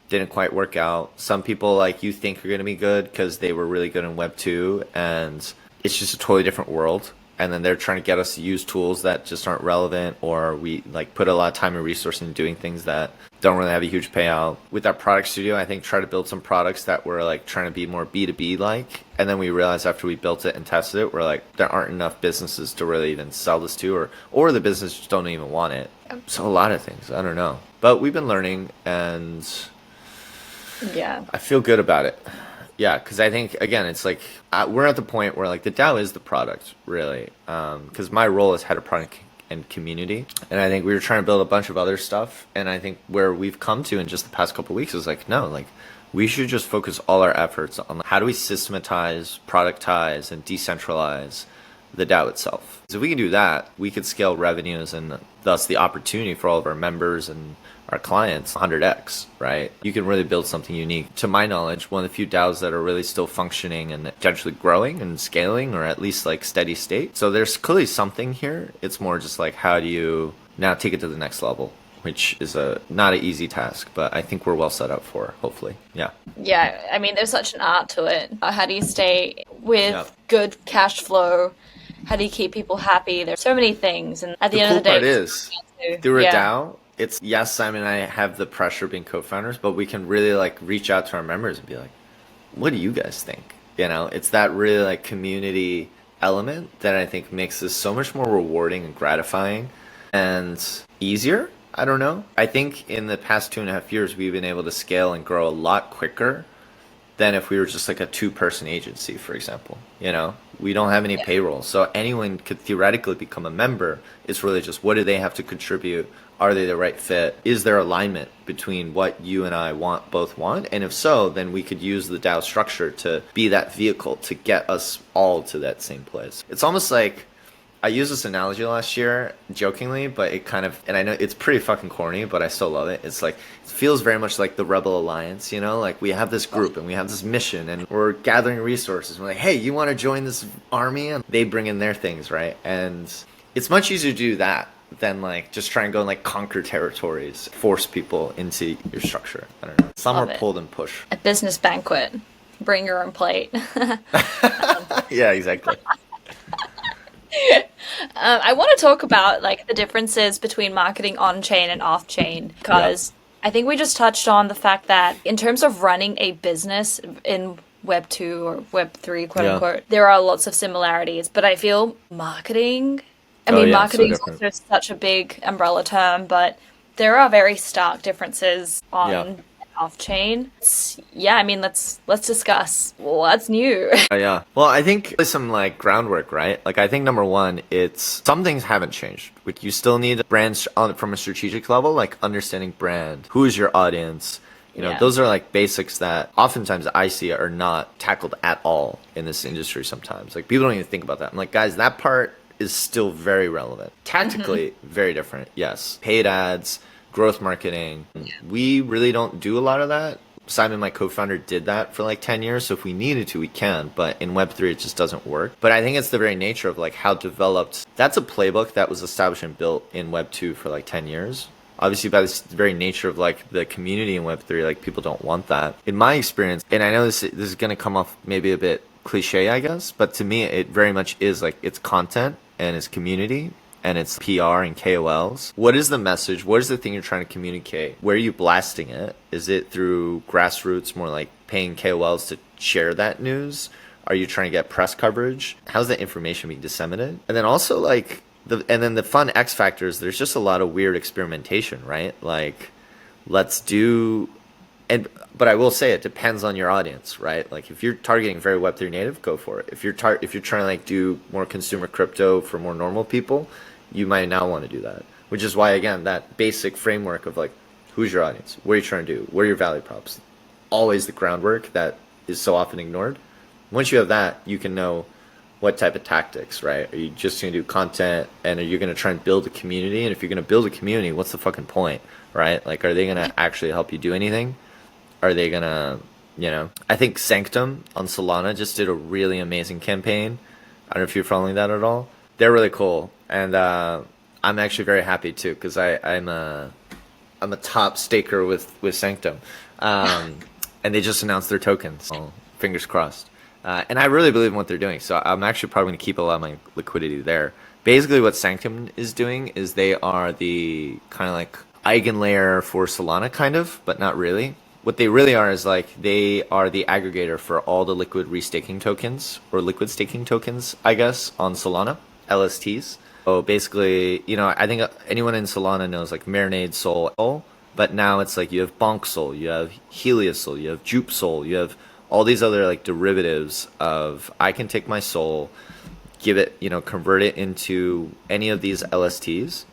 S2: Didn't quite work out. Some people like you think are going to be good because they were really good in Web 2 and it's just a totally different world. And then they're trying to get us to use tools that just aren't relevant, or we like put a lot of time and resource into doing things that don't really have a huge payout. With our product studio, I think try to build some products that were like trying to be more B2B like. And then we realized after we built it and tested it, we're like, there aren't enough businesses to really even sell this to, or the business just don't even want it. So a lot of things, I don't know. But we've been learning and
S1: yeah,
S2: I feel good about it. Yeah, because I think, again, it's like we're at the point where like the DAO is the product, really. Because my role is head of product and community. And I think we were trying to build a bunch of other stuff. And I think where we've come to in just the past couple of weeks is like, no, like we should just focus all our efforts on how do we systematize, productize, and decentralize the DAO itself. So if we can do that, we could scale revenues and thus the opportunity for all of our members and our clients 100x, right? You can really build something unique. To my knowledge, one of the few DAOs that are really still functioning and potentially growing and scaling, or at least like steady state. So there's clearly something here. It's more just like, how do you now take it to the next level, which is not an easy task, but I think we're well set up for, hopefully. Yeah.
S1: Yeah, I mean, there's such an art to it. How do you stay with good cash flow? How do you keep people happy? There's so many things. And at the end of the day,
S2: cool part is, through a DAO, it's, yes, Simon and I have the pressure of being co-founders, but we can really like reach out to our members and be like, what do you guys think? It's that really like community element that I think makes this so much more rewarding and gratifying and easier. I don't know. I think in the past 2.5 years, we've been able to scale and grow a lot quicker than if we were just like a 2-person agency, for example. We don't have any payroll. So anyone could theoretically become a member. It's really just, what do they have to contribute? Are they the right fit? Is there alignment between what you and I both want? And if so, then we could use the DAO structure to be that vehicle to get us all to that same place. It's almost like, I used this analogy last year, jokingly, but it kind of, and I know it's pretty fucking corny, but I still love it. It's like, it feels very much like the Rebel Alliance, like we have this group and we have this mission and we're gathering resources. We're like, hey, you want to join this army? And they bring in their things, right? And it's much easier to do that than like just try and go and like conquer territories, force people into your structure. I don't know. Some are pulled and push.
S1: A business banquet. Bring your own plate.
S2: Yeah, exactly.
S1: I want to talk about like the differences between marketing on-chain and off-chain because I think we just touched on the fact that in terms of running a business in Web 2 or Web 3, quote unquote, there are lots of similarities, but I feel marketing, marketing is also such a big umbrella term, but there are very stark differences on off-chain. Let's discuss what's new.
S2: Yeah. Well, I think there's some like groundwork, right? Like I think number one, it's some things haven't changed. Like you still need brands from a strategic level, like understanding brand, who is your audience. You know, those are like basics that oftentimes I see are not tackled at all in this industry sometimes. Like people don't even think about that. I'm like, guys, that part is still very relevant. Tactically, very different. Yes. Paid ads, growth marketing. We really don't do a lot of that. Simon, my co-founder, did that for like 10 years. So if we needed to, we can. But in Web3, it just doesn't work. But I think it's the very nature of like how developed. That's a playbook that was established and built in Web2 for like 10 years. Obviously, by the very nature of like the community in Web3, like people don't want that. In my experience, and I know this is going to come off maybe a bit cliche, I guess, but to me, it very much is like it's content and it's community and it's PR and KOLs. What is the message? What is the thing you're trying to communicate? Where are you blasting it? Is it through grassroots, more like paying KOLs to share that news? Are you trying to get press coverage? How's that information being disseminated? And then also like, the fun X factor is there's just a lot of weird experimentation, right? Like, but I will say it depends on your audience, right? Like if you're targeting very Web3 native, go for it. If you're trying to like do more consumer crypto for more normal people, you might not want to do that. Which is why, again, that basic framework of like, who's your audience? What are you trying to do? What are your value props? Always the groundwork that is so often ignored. Once you have that, you can know what type of tactics, right? Are you just going to do content and are you going to try and build a community? And if you're going to build a community, what's the fucking point, right? Like, are they going to actually help you do anything? Are they going to, I think Sanctum on Solana just did a really amazing campaign. I don't know if you're following that at all. They're really cool. And I'm actually very happy too, because I'm a top staker with Sanctum. And they just announced their tokens. So fingers crossed. And I really believe in what they're doing. So I'm actually probably going to keep a lot of my liquidity there. Basically what Sanctum is doing is they are the kind of like eigenlayer for Solana kind of, but not really. What they really are is like they are the aggregator for all the liquid restaking tokens or liquid staking tokens, I guess, on Solana, LSTs. So basically, I think anyone in Solana knows like Marinade Sol, but now it's like you have Bonk Sol, you have Helios Sol, you have Jupe Sol, you have all these other like derivatives of I can take my soul, give it, convert it into any of these LSTs.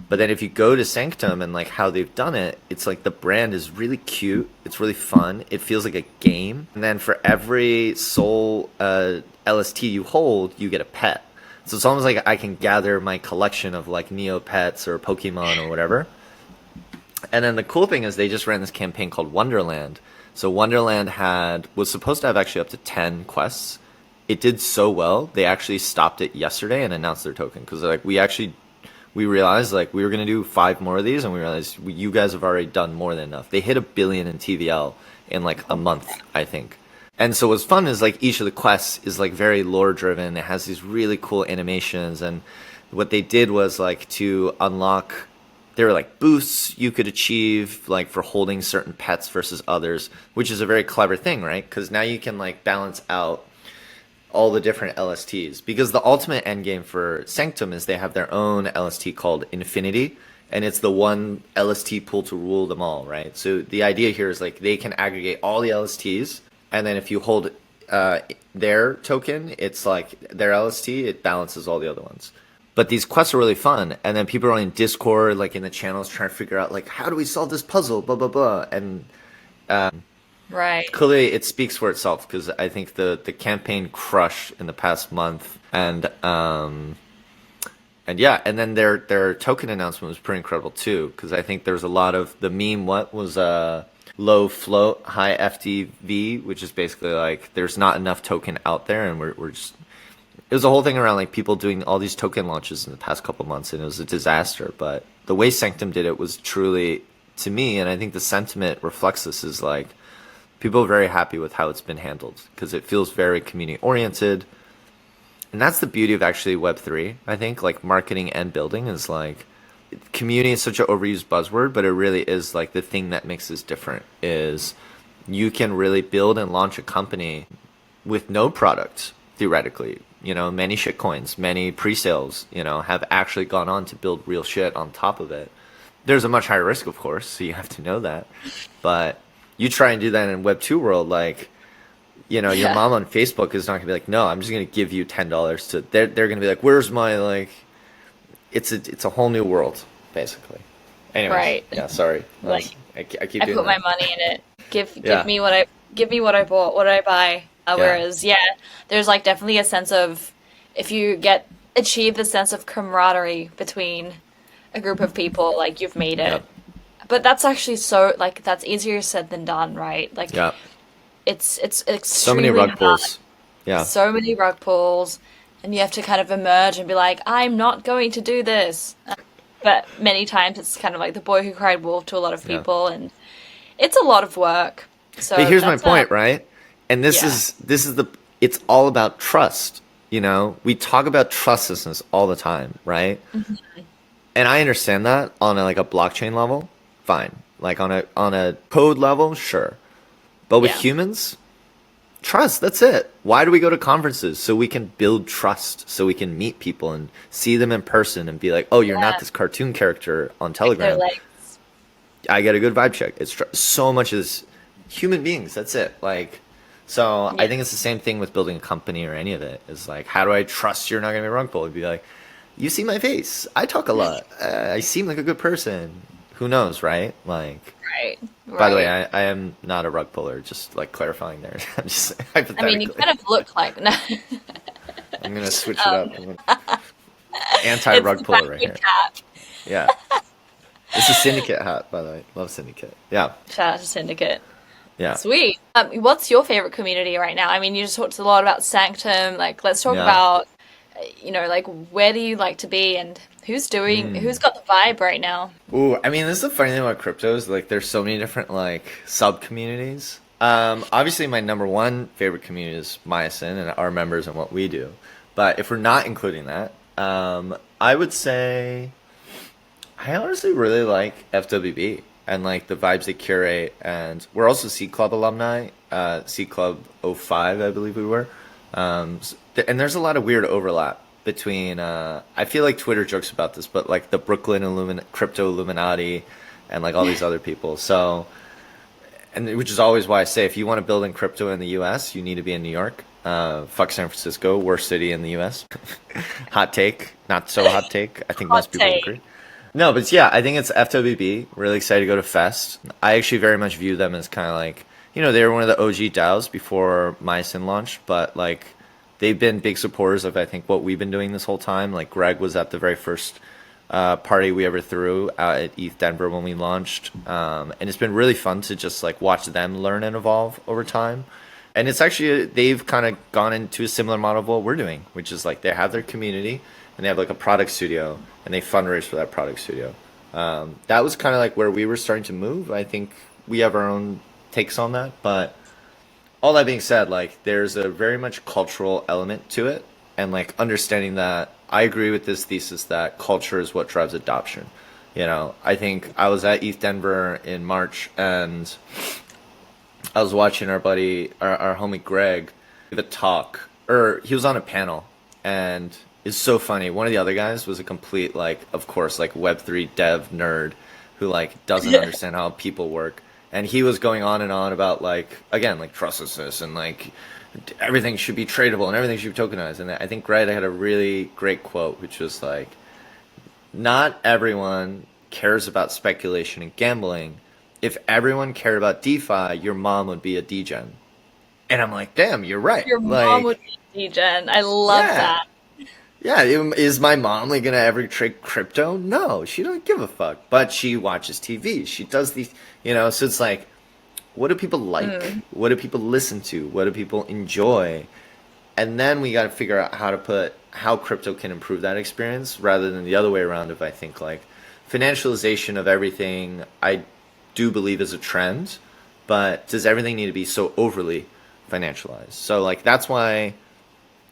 S2: But then if you go to Sanctum and like how they've done it, it's like the brand is really cute. It's really fun. It feels like a game. And then for every soul LST you hold, you get a pet. So it's almost like I can gather my collection of like Neopets or Pokemon or whatever. And then the cool thing is they just ran this campaign called Wonderland. So Wonderland was supposed to have actually up to 10 quests. It did so well, they actually stopped it yesterday and announced their token. Because like we realized like we were going to do 5 more of these and we realized you guys have already done more than enough. They hit 1 billion in TVL in like a month, I think. And so what's fun is like each of the quests is like very lore driven. It has these really cool animations. And what they did was like to unlock, there were like boosts you could achieve like for holding certain pets versus others, which is a very clever thing, right? Because now you can like balance out all the different LSTs, because the ultimate end game for Sanctum is they have their own LST called Infinity, and it's the one LST pool to rule them all, right? So the idea here is like they can aggregate all the LSTs, and then if you hold their token, it's like their LST, it balances all the other ones. But these quests are really fun, and then people are in Discord, like in the channels, trying to figure out like how do we solve this puzzle, blah blah blah, and
S1: right.
S2: Clearly, it speaks for itself because I think the campaign crushed in the past month, and yeah, and then their token announcement was pretty incredible too, because I think there was a lot of the meme. What was low float, high FTV, which is basically like there's not enough token out there, and we're just. It was a whole thing around like people doing all these token launches in the past couple months, and it was a disaster. But the way Sanctum did it was truly, to me, and I think the sentiment reflects this, is like people are very happy with how it's been handled because it feels very community oriented. And that's the beauty of actually Web3, I think, like marketing and building is like community is such an overused buzzword, but it really is like the thing that makes us different is you can really build and launch a company with no product, theoretically. You know, many shitcoins, many pre-sales, you know, have actually gone on to build real shit on top of it. There's a much higher risk, of course, so you have to know that. But you try and do that in Web 2 world, like, you know, your mom on Facebook is not gonna be like, no, I'm just gonna give you $10 to. They're gonna be like, where's my like? It's a whole new world, basically. Anyways,
S1: Right.
S2: yeah, sorry.
S1: Like,
S2: I keep
S1: I
S2: doing
S1: put my
S2: that.
S1: money in it. Give
S2: Yeah.
S1: me what I bought. What did I buy? Whereas, yeah, there's like definitely a sense of if you achieve the sense of camaraderie between a group of people, like you've made it.
S2: Yeah.
S1: But that's actually so like that's easier said than done, right? Like
S2: Yeah.
S1: it's
S2: So many
S1: extremely
S2: rug
S1: hard.
S2: pulls. Yeah.
S1: So many rug pulls, and you have to kind of emerge and be like, I'm not going to do this. But many times it's kind of like the boy who cried wolf to a lot of
S2: Yeah.
S1: people, and it's a lot of work. So
S2: But here's my
S1: that's
S2: point, right? And this
S1: Yeah.
S2: is it's all about trust. You know, we talk about trustlessness all the time, right? And I understand that on like a blockchain level, fine. Like on a code level, sure. But with
S1: Yeah.
S2: humans, trust, that's it. Why do we go to conferences? So we can build trust, so we can meet people and see them in person and be like, "Oh, you're
S1: Yeah.
S2: not this cartoon character on
S1: They're
S2: Telegram."
S1: like,
S2: I get a good vibe check. It's so much is human beings. That's it. Like, so I
S1: Yeah.
S2: think it's the same thing with building a company or any of it. Is like, how do I trust you're not gonna be wrong? It'd be like, you see my face. I talk a lot. I seem like a good person. Who knows, right? Like,
S1: right.
S2: by the way,
S1: Right.
S2: I am not a rug puller. Just like clarifying there. I'm just
S1: I
S2: hypothetically.
S1: mean, you kind of look like no.
S2: I'm gonna switch it up. I'm
S1: It's
S2: anti-rug
S1: the
S2: puller right
S1: backward
S2: here.
S1: cap.
S2: Yeah, it's a syndicate hat, by the way. Love syndicate. Yeah,
S1: Shout out to Syndicate.
S2: yeah,
S1: Sweet. What's your favorite community right now? I mean, you just talked a lot about Sanctum. Like, let's talk
S2: Yeah.
S1: about, like where do you like to be and who's got the vibe right now?
S2: Ooh, I mean, this is the funny thing about cryptos. Like, there's so many different like sub communities. Obviously, my number one favorite community is Myosin and our members and what we do. But if we're not including that, I would say I honestly really like FWB and like the vibes they curate. And we're also C Club alumni, C Club '05, I believe we were. And there's a lot of weird overlap between I feel like Twitter jokes about this, but like the Brooklyn crypto Illuminati and like all these other people. So, and which is always why I say if you want to build in crypto in the US, you need to be in New York. Fuck San Francisco, worst city in the US. Hot take, not so hot take. I think
S1: Hot
S2: most people
S1: take.
S2: agree. No, but yeah, I think it's FWB. Really excited to go to Fest. I actually very much view them as kind of like, you know, they were one of the OG DAOs before Myosin launched, but like they've been big supporters of I think what we've been doing this whole time. Like Greg was at the very first party we ever threw out at ETH Denver when we launched, and it's been really fun to just like watch them learn and evolve over time. And it's actually they've kind of gone into a similar model of what we're doing, which is like they have their community and they have like a product studio and they fundraise for that product studio. That was kind of like where we were starting to move. I think we have our own takes on that, but all that being said, like there's a very much cultural element to it, and like understanding that I agree with this thesis that culture is what drives adoption. You know, I think I was at ETH Denver in March and I was watching our buddy, our homie Greg, give a talk, or he was on a panel, and it's so funny. One of the other guys was a complete, like, of course, like Web3 dev nerd who like doesn't understand how people work, and he was going on and on about like again like trustlessness and like everything should be tradable and everything should be tokenized. And I think Greg had a really great quote, which was like, "Not everyone cares about speculation and gambling. If everyone cared about DeFi, your mom would be a degen." And I'm like, damn, you're right.
S1: Your
S2: like,
S1: mom would be degen. I love
S2: Yeah.
S1: that.
S2: yeah, is my mom like gonna ever trade crypto? No, she don't give a fuck. But she watches TV. She does these, you know. So it's like, what do people like? What do people listen to? What do people enjoy? And then we got to figure out how crypto can improve that experience rather than the other way around. If I think like financialization of everything, I do believe is a trend, but does everything need to be so overly financialized? So like that's why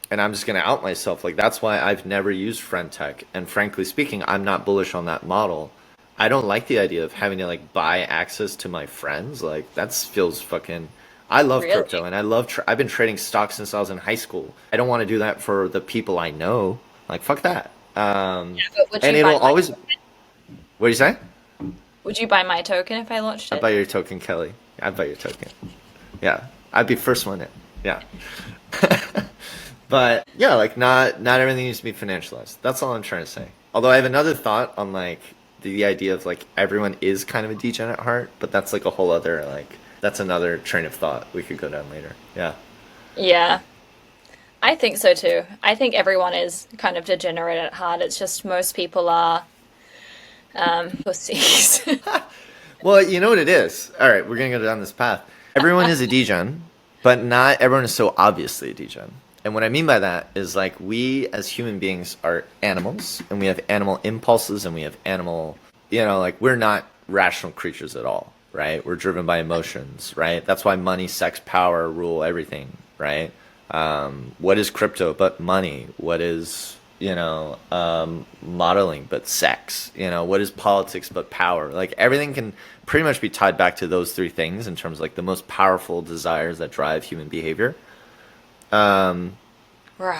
S2: And I'm just going to out myself. Like, that's why I've never used friend tech. And frankly speaking, I'm not bullish on that model. I don't like the idea of having to like buy access to my friends. Like, that feels fucking. I love
S1: Really?
S2: crypto, and I love. I've been trading stocks since I was in high school. I don't want to do that for the people I know. Like, fuck that.
S1: Yeah, but would
S2: And
S1: you buy
S2: it'll
S1: my
S2: always.
S1: token?
S2: What do you say?
S1: Would you buy my token if I launched
S2: I'd
S1: it?
S2: buy your token, Kelly. I'd buy your token. Yeah, I'd be first one in. Yeah. But yeah, like not everything needs to be financialized. That's all I'm trying to say. Although I have another thought on like the idea of like everyone is kind of a degen at heart, but that's like a whole other like that's another train of thought we could go down later. Yeah.
S1: Yeah, I think so too. I think everyone is kind of degenerate at heart. It's just most people are pussies.
S2: Well, you know what it is. All right, we're gonna go down this path. Everyone is a degen, but not everyone is so obviously a degen. And what I mean by that is like we as human beings are animals, and we have animal impulses, and we have animal, like we're not rational creatures at all, right? We're driven by emotions, right? That's why money, sex, power rule everything, right? What is crypto but money? What is modeling but sex? What is politics but power? Like everything can pretty much be tied back to those three things in terms of like the most powerful desires that drive human behavior.
S1: Right.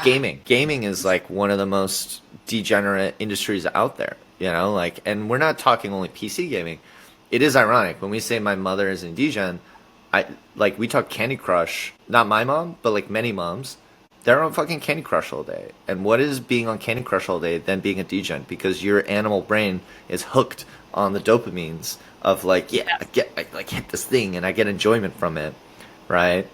S2: Gaming is like one of the most degenerate industries out there, like, and we're not talking only PC gaming. It is ironic when we say my mother is in degen. We talk Candy Crush, not my mom, but like many moms, they're on fucking Candy Crush all day. And what is being on Candy Crush all day than being a degen? Because your animal brain is hooked on the dopamines of like, yeah, I hit this thing and I get enjoyment from it, right?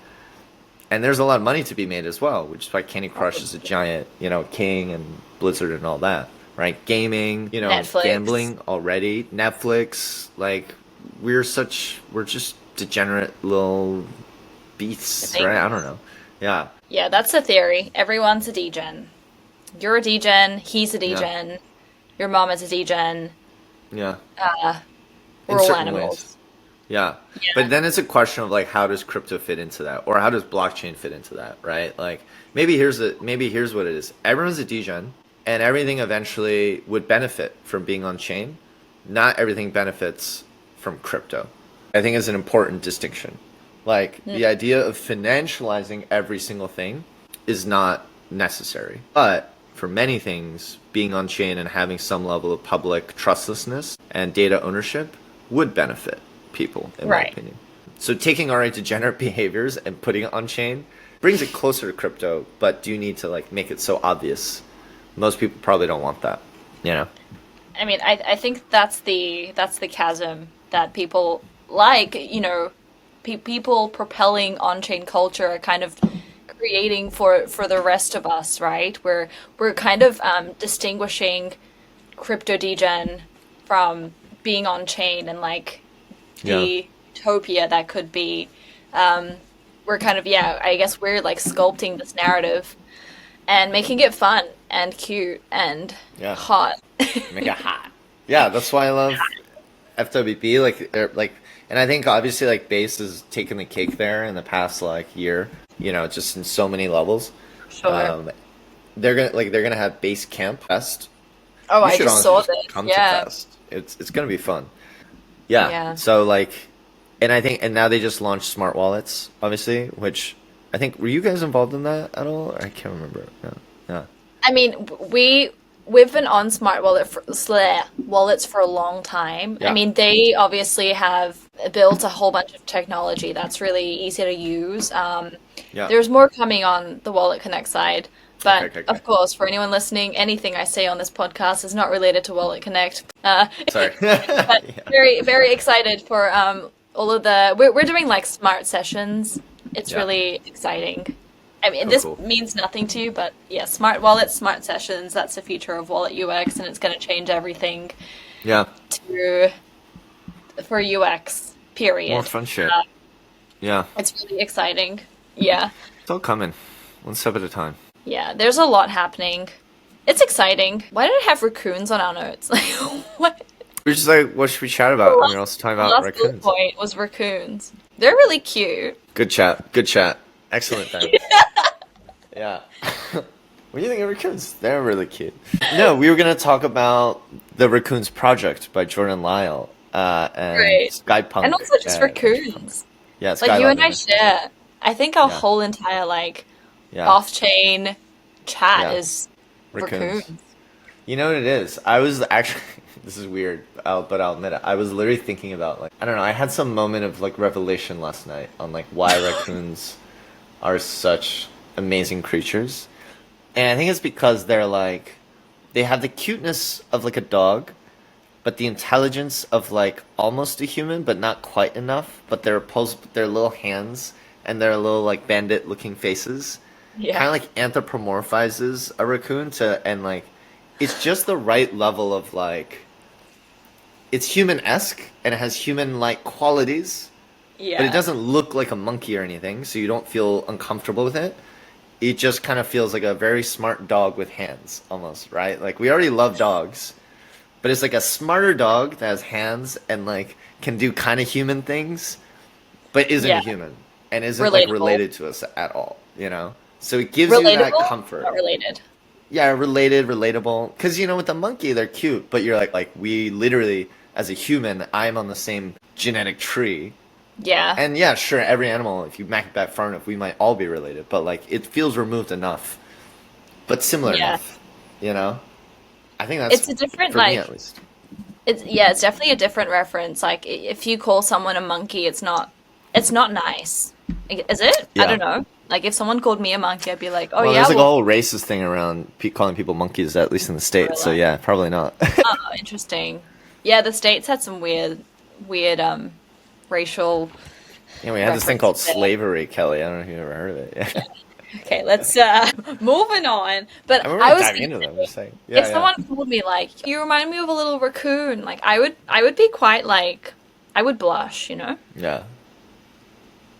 S2: And there's a lot of money to be made as well, which is why Candy Crush is a giant, king, and Blizzard and all that, right? Gaming,
S1: Netflix.
S2: Gambling already, Netflix, like we're just degenerate little beasts, right? I don't know. Yeah.
S1: Yeah, that's the theory. Everyone's a degen. You're a degen. He's a degen. Your mom is a degen.
S2: Yeah.
S1: We're all animals.
S2: Ways. Yeah. But then it's a question of like how does crypto fit into that, or how does blockchain fit into that, right? Like maybe here's what it is. Everyone's a degen, and everything eventually would benefit from being on chain. Not everything benefits from crypto. I think is an important distinction. Like the idea of financializing every single thing is not necessary, but for many things, being on chain and having some level of public trustlessness and data ownership would benefit people, in my opinion. So taking our degenerate behaviors and putting it on chain brings it closer to crypto, but do you need to like make it so obvious? Most people probably don't want that,
S1: I mean, I think that's the chasm that people like, people propelling on-chain culture are kind of creating for the rest of us, right? We're kind of distinguishing crypto degen from being on-chain and like the utopia that could be. We're kind of, I guess we're like sculpting this narrative and making it fun and cute and hot.
S2: Make it hot. Yeah, that's why I love FWB. And I think obviously like Base has taken the cake there in the past like year. Just in so many levels.
S1: Sure.
S2: They're gonna have Base Camp Fest.
S1: Oh,
S2: You
S1: I
S2: should
S1: just
S2: honestly
S1: saw this.
S2: Come
S1: Yeah.
S2: to Fest. It's gonna be fun. Yeah.
S1: Yeah.
S2: So like, and I think, and now they just launched smart wallets, obviously, which I think were you guys involved in that at all? I can't remember. Yeah.
S1: I mean, we've been on smart wallets for a long time.
S2: Yeah.
S1: I mean, they obviously have built a whole bunch of technology that's really easy to use. There's more coming on the Wallet Connect side. But
S2: Okay.
S1: of course, for anyone listening, anything I say on this podcast is not related to Wallet Connect.
S2: Sorry.
S1: But very, very excited for all of the... We're doing like smart sessions. It's really exciting. I mean, this means nothing to you, but yeah, smart wallets, smart sessions, that's the future of wallet UX, and it's going to change everything for UX, period.
S2: More fun shit. Yeah.
S1: It's really exciting. Yeah.
S2: It's all coming. One step at a time.
S1: Yeah, there's a lot happening. It's exciting. Why did I have raccoons on our notes? Like, what?
S2: We're just like, what should we chat about? And we're also talking
S1: The
S2: about
S1: last bullet
S2: raccoons.
S1: point was raccoons. They're really cute.
S2: Good chat. Excellent, then. Yeah. What do you think of raccoons? They're really cute. No, we were gonna talk about the Raccoons Project by Jordan Lyall and
S1: Right.
S2: Skypunk.
S1: And also just raccoons.
S2: Yeah,
S1: Like you and I
S2: Skylab.
S1: share. I think our
S2: Yeah,
S1: whole entire like
S2: yeah,
S1: off-chain chat
S2: yeah.
S1: is
S2: Raccoons.
S1: raccoons.
S2: You know what it is? I was actually. This is weird, but I'll admit it. I was literally thinking about like I don't know. I had some moment of like revelation last night on like why raccoons are such amazing creatures. And I think it's because they're like, they have the cuteness of like a dog, but the intelligence of like almost a human, but not quite enough. But their little hands and their little like bandit looking faces
S1: Yeah.
S2: kind of like anthropomorphizes a raccoon and like, it's just the right level of like, it's human-esque and it has human-like qualities, but it
S1: Yeah.
S2: doesn't look like a monkey or anything, so you don't feel uncomfortable with it. It just kind of feels like a very smart dog with hands, almost, right? Like we already love dogs, but it's like a smarter dog that has hands and like can do kind of human things, but isn't a
S1: Yeah.
S2: human and isn't like
S1: Relatable.
S2: related to us at all, you know? So it gives you that
S1: Relatable?
S2: comfort.
S1: Not related.
S2: Yeah, relatable. Because you know, with the monkey, they're cute, but you're like we literally, as a human, I'm on the same genetic tree.
S1: Yeah.
S2: And yeah, sure, every animal, if you back it back far enough, we might all be related, but like it feels removed enough, but similar
S1: Yeah.
S2: enough, you know? I think that's
S1: It's a different
S2: for me
S1: like
S2: at least.
S1: it's definitely a different reference. Like if you call someone a monkey, it's not nice. Is it? I
S2: Yeah.
S1: don't know. Like if someone called me a monkey, I'd be like, "Oh
S2: Well,
S1: yeah,
S2: there's like a
S1: well,
S2: whole racist thing around calling people monkeys, at least in the States, so
S1: gorilla."
S2: yeah, probably not.
S1: Oh, interesting. Yeah, the States had some weird racial
S2: Yeah, we had this thing called
S1: references there.
S2: slavery, Kelly. I don't know if you've ever heard of it. Yeah.
S1: Okay, let's moving on. But
S2: I mean, we're
S1: I
S2: not
S1: was
S2: diving into
S1: thinking,
S2: them, I'm just saying.
S1: if
S2: Yeah, yeah.
S1: someone told me like, "You remind me of a little raccoon," like I would be quite like, I would blush, you know?
S2: Yeah.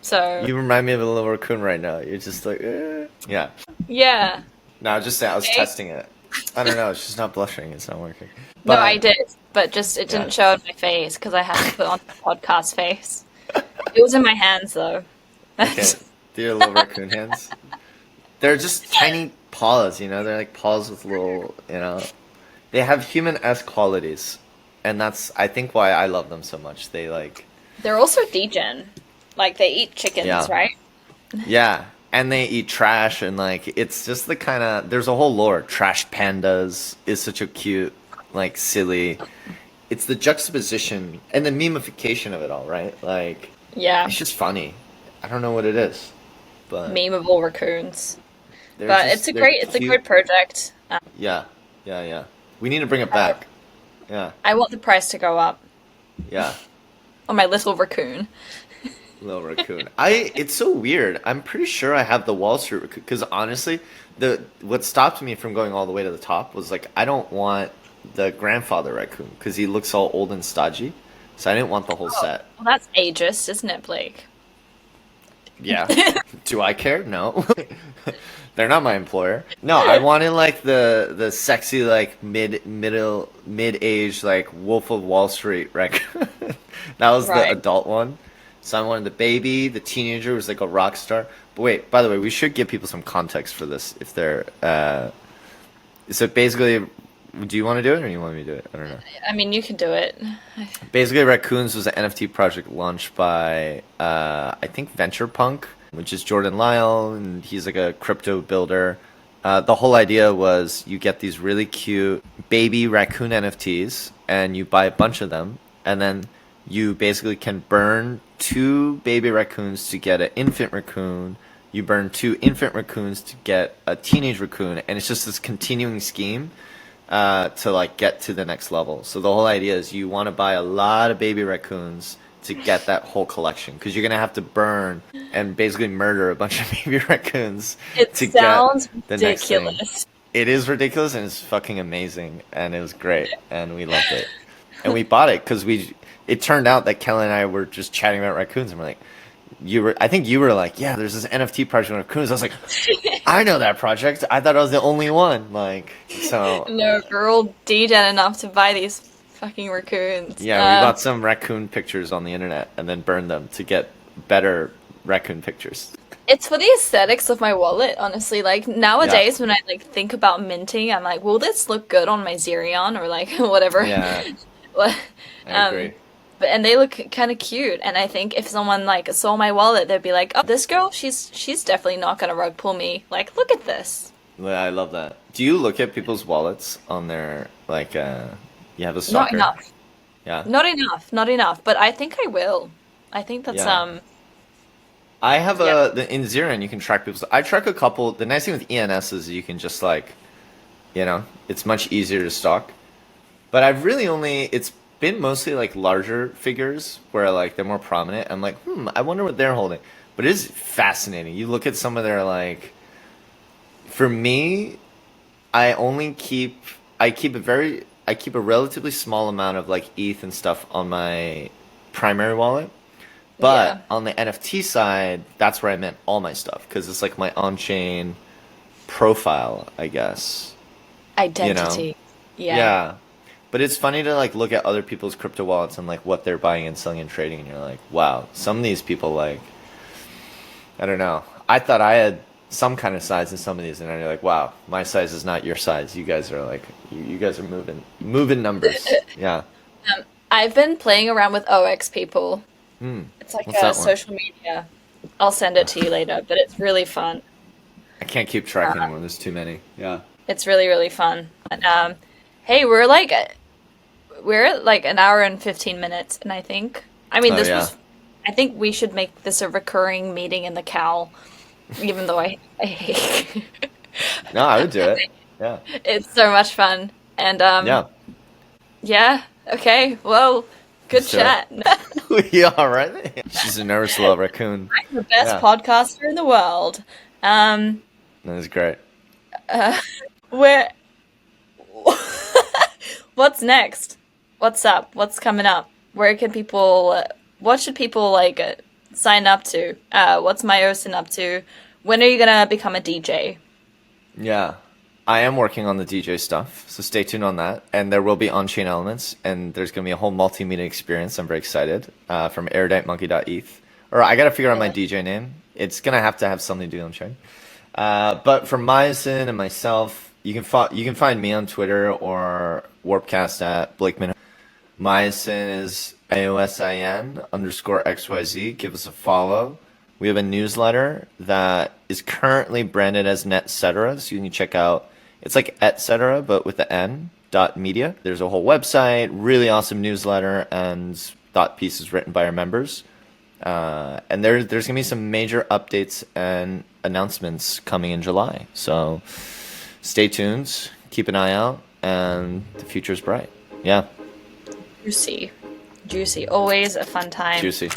S1: So,
S2: You remind me of a little raccoon right now. You're just like, eh. Yeah.
S1: yeah.
S2: No, I was just saying, I was
S1: Okay.
S2: testing it. I don't know, it's just not blushing. It's not working.
S1: No,
S2: But,
S1: I did, but just it
S2: yeah.
S1: didn't show on my face because I had to put on the podcast face. It was in my hands though.
S2: Okay. Do your little raccoon hands. They're just tiny paws, you know? They're like paws with little, you know? They have human-esque qualities. And that's, I think, why I love them so much. They like,
S1: They're also degen. Like they eat chickens,
S2: yeah.
S1: right?
S2: Yeah. And they eat trash, and like, it's just the kind of, there's a whole lore. Trash pandas is such a cute, like, silly. It's the juxtaposition and the memification of it all, right? Like,
S1: Yeah.
S2: it's just funny. I don't know what it is, but
S1: Memeable raccoons.
S2: they're
S1: But
S2: just,
S1: it's a
S2: cute.
S1: good project.
S2: Yeah, yeah. We need to bring it back. Yeah,
S1: I want the price to go up
S2: yeah.
S1: on my little raccoon.
S2: Little raccoon. It's so weird. I'm pretty sure I have the Wall Street raccoon because honestly, what stopped me from going all the way to the top was like I don't want the grandfather raccoon because he looks all old and stodgy. So I didn't want the whole set.
S1: Well, that's ageist, isn't it, Blake?
S2: Yeah. Do I care? No. They're not my employer. No, I wanted like the sexy like mid-age like Wolf of Wall Street raccoon. That was the
S1: Right.
S2: adult one. So I wanted the baby, the teenager was like a rock star. But wait, by the way, we should give people some context for this if they're so basically, do you want to do it or you want me to do it? I don't know.
S1: I mean, you can do it.
S2: Basically, Raccoons was an NFT project launched by, I think, VenturePunk, which is Jordan Lyall, and he's like a crypto builder. The whole idea was you get these really cute baby raccoon NFTs, and you buy a bunch of them, and then you basically can burn 2 baby raccoons to get an infant raccoon. You burn 2 infant raccoons to get a teenage raccoon, and it's just this continuing scheme to like get to the next level. So the whole idea is you want to buy a lot of baby raccoons to get that whole collection because you're gonna have to burn and basically murder a bunch of baby raccoons
S1: It
S2: to
S1: sounds
S2: get the next thing.
S1: ridiculous.
S2: It is ridiculous and it's fucking amazing and it was great and we loved it and we bought it because it turned out that Kelly and I were just chatting about raccoons and we're like, I think you were like, yeah, there's this NFT project on raccoons. I was like, I know that project. I thought I was the only one. Like, so
S1: No, we're all degen enough to buy these fucking raccoons.
S2: yeah, we bought some raccoon pictures on the internet and then burned them to get better raccoon pictures.
S1: It's for the aesthetics of my wallet, honestly. Like nowadays, when I like think about minting, I'm like, will this look good on my Xerion or like whatever?
S2: Yeah,
S1: What-
S2: I agree.
S1: But and they look kind of cute, and I think if someone like saw my wallet, they'd be like, "Oh, this girl, she's definitely not gonna rug pull me. Like, look at this."
S2: Yeah, I love that. Do you look at people's wallets on their like? You have a
S1: Not
S2: stalker?
S1: enough.
S2: Yeah.
S1: Not enough. But I think I will. I think that's
S2: Yeah. I have in Xerion you can track people's. I track a couple. The nice thing with ENS is you can just like, it's much easier to stalk. But I've really it's been mostly like larger figures where like they're more prominent. I'm like, I wonder what they're holding. But it is fascinating. You look at some of their like. For me, I keep a relatively small amount of like ETH and stuff on my primary wallet. But on the NFT side, that's where I meant all my stuff because it's like my on-chain profile, I guess.
S1: identity.
S2: Yeah. But it's funny to like look at other people's crypto wallets and like what they're buying and selling and trading, and you're like, wow, some of these people like, I don't know. I thought I had some kind of size in some of these, and then you're like, wow, my size is not your size. You guys are like, you guys are moving numbers. Yeah.
S1: I've been playing around with OX people. It's like
S2: What's that one?
S1: social media. I'll send it to you later, but it's really fun.
S2: I can't keep track anymore. There's too many. Yeah.
S1: It's really, really fun. And, hey, we're at like an hour and 15 minutes, and I think, I think we should make this a recurring meeting in the Cal, even though I hate.
S2: No, I would do it. Yeah.
S1: It's so much fun. And, yeah, okay, well, good
S2: Sure.
S1: chat.
S2: Yeah, all right. She's a nervous little raccoon.
S1: I'm the best
S2: Yeah.
S1: podcaster in the world.
S2: That is great.
S1: Where? What's next? What's up? What's coming up? Where can people? What should people like sign up to? What's Myosin up to? When are you gonna become a DJ?
S2: Yeah. I am working on the DJ stuff, so stay tuned on that. And there will be on-chain elements, and there's going to be a whole multimedia experience. I'm very excited. From eruditemonkey.eth. Or I got to figure out my DJ name. It's going to have something to do on-chain. But for Myosin and myself, you can find me on Twitter or Warpcast at Blakeman. Myosin is AOSIN_XYZ. Give us a follow. We have a newsletter that is currently branded as Netcetera, so you can check out. It's like etc, but with the N, .media. There's a whole website, really awesome newsletter, and thought pieces written by our members. And there's going to be some major updates and announcements coming in July. So stay tuned, keep an eye out, and the future's bright. Yeah.
S1: Juicy, always a fun time.
S2: Juicy.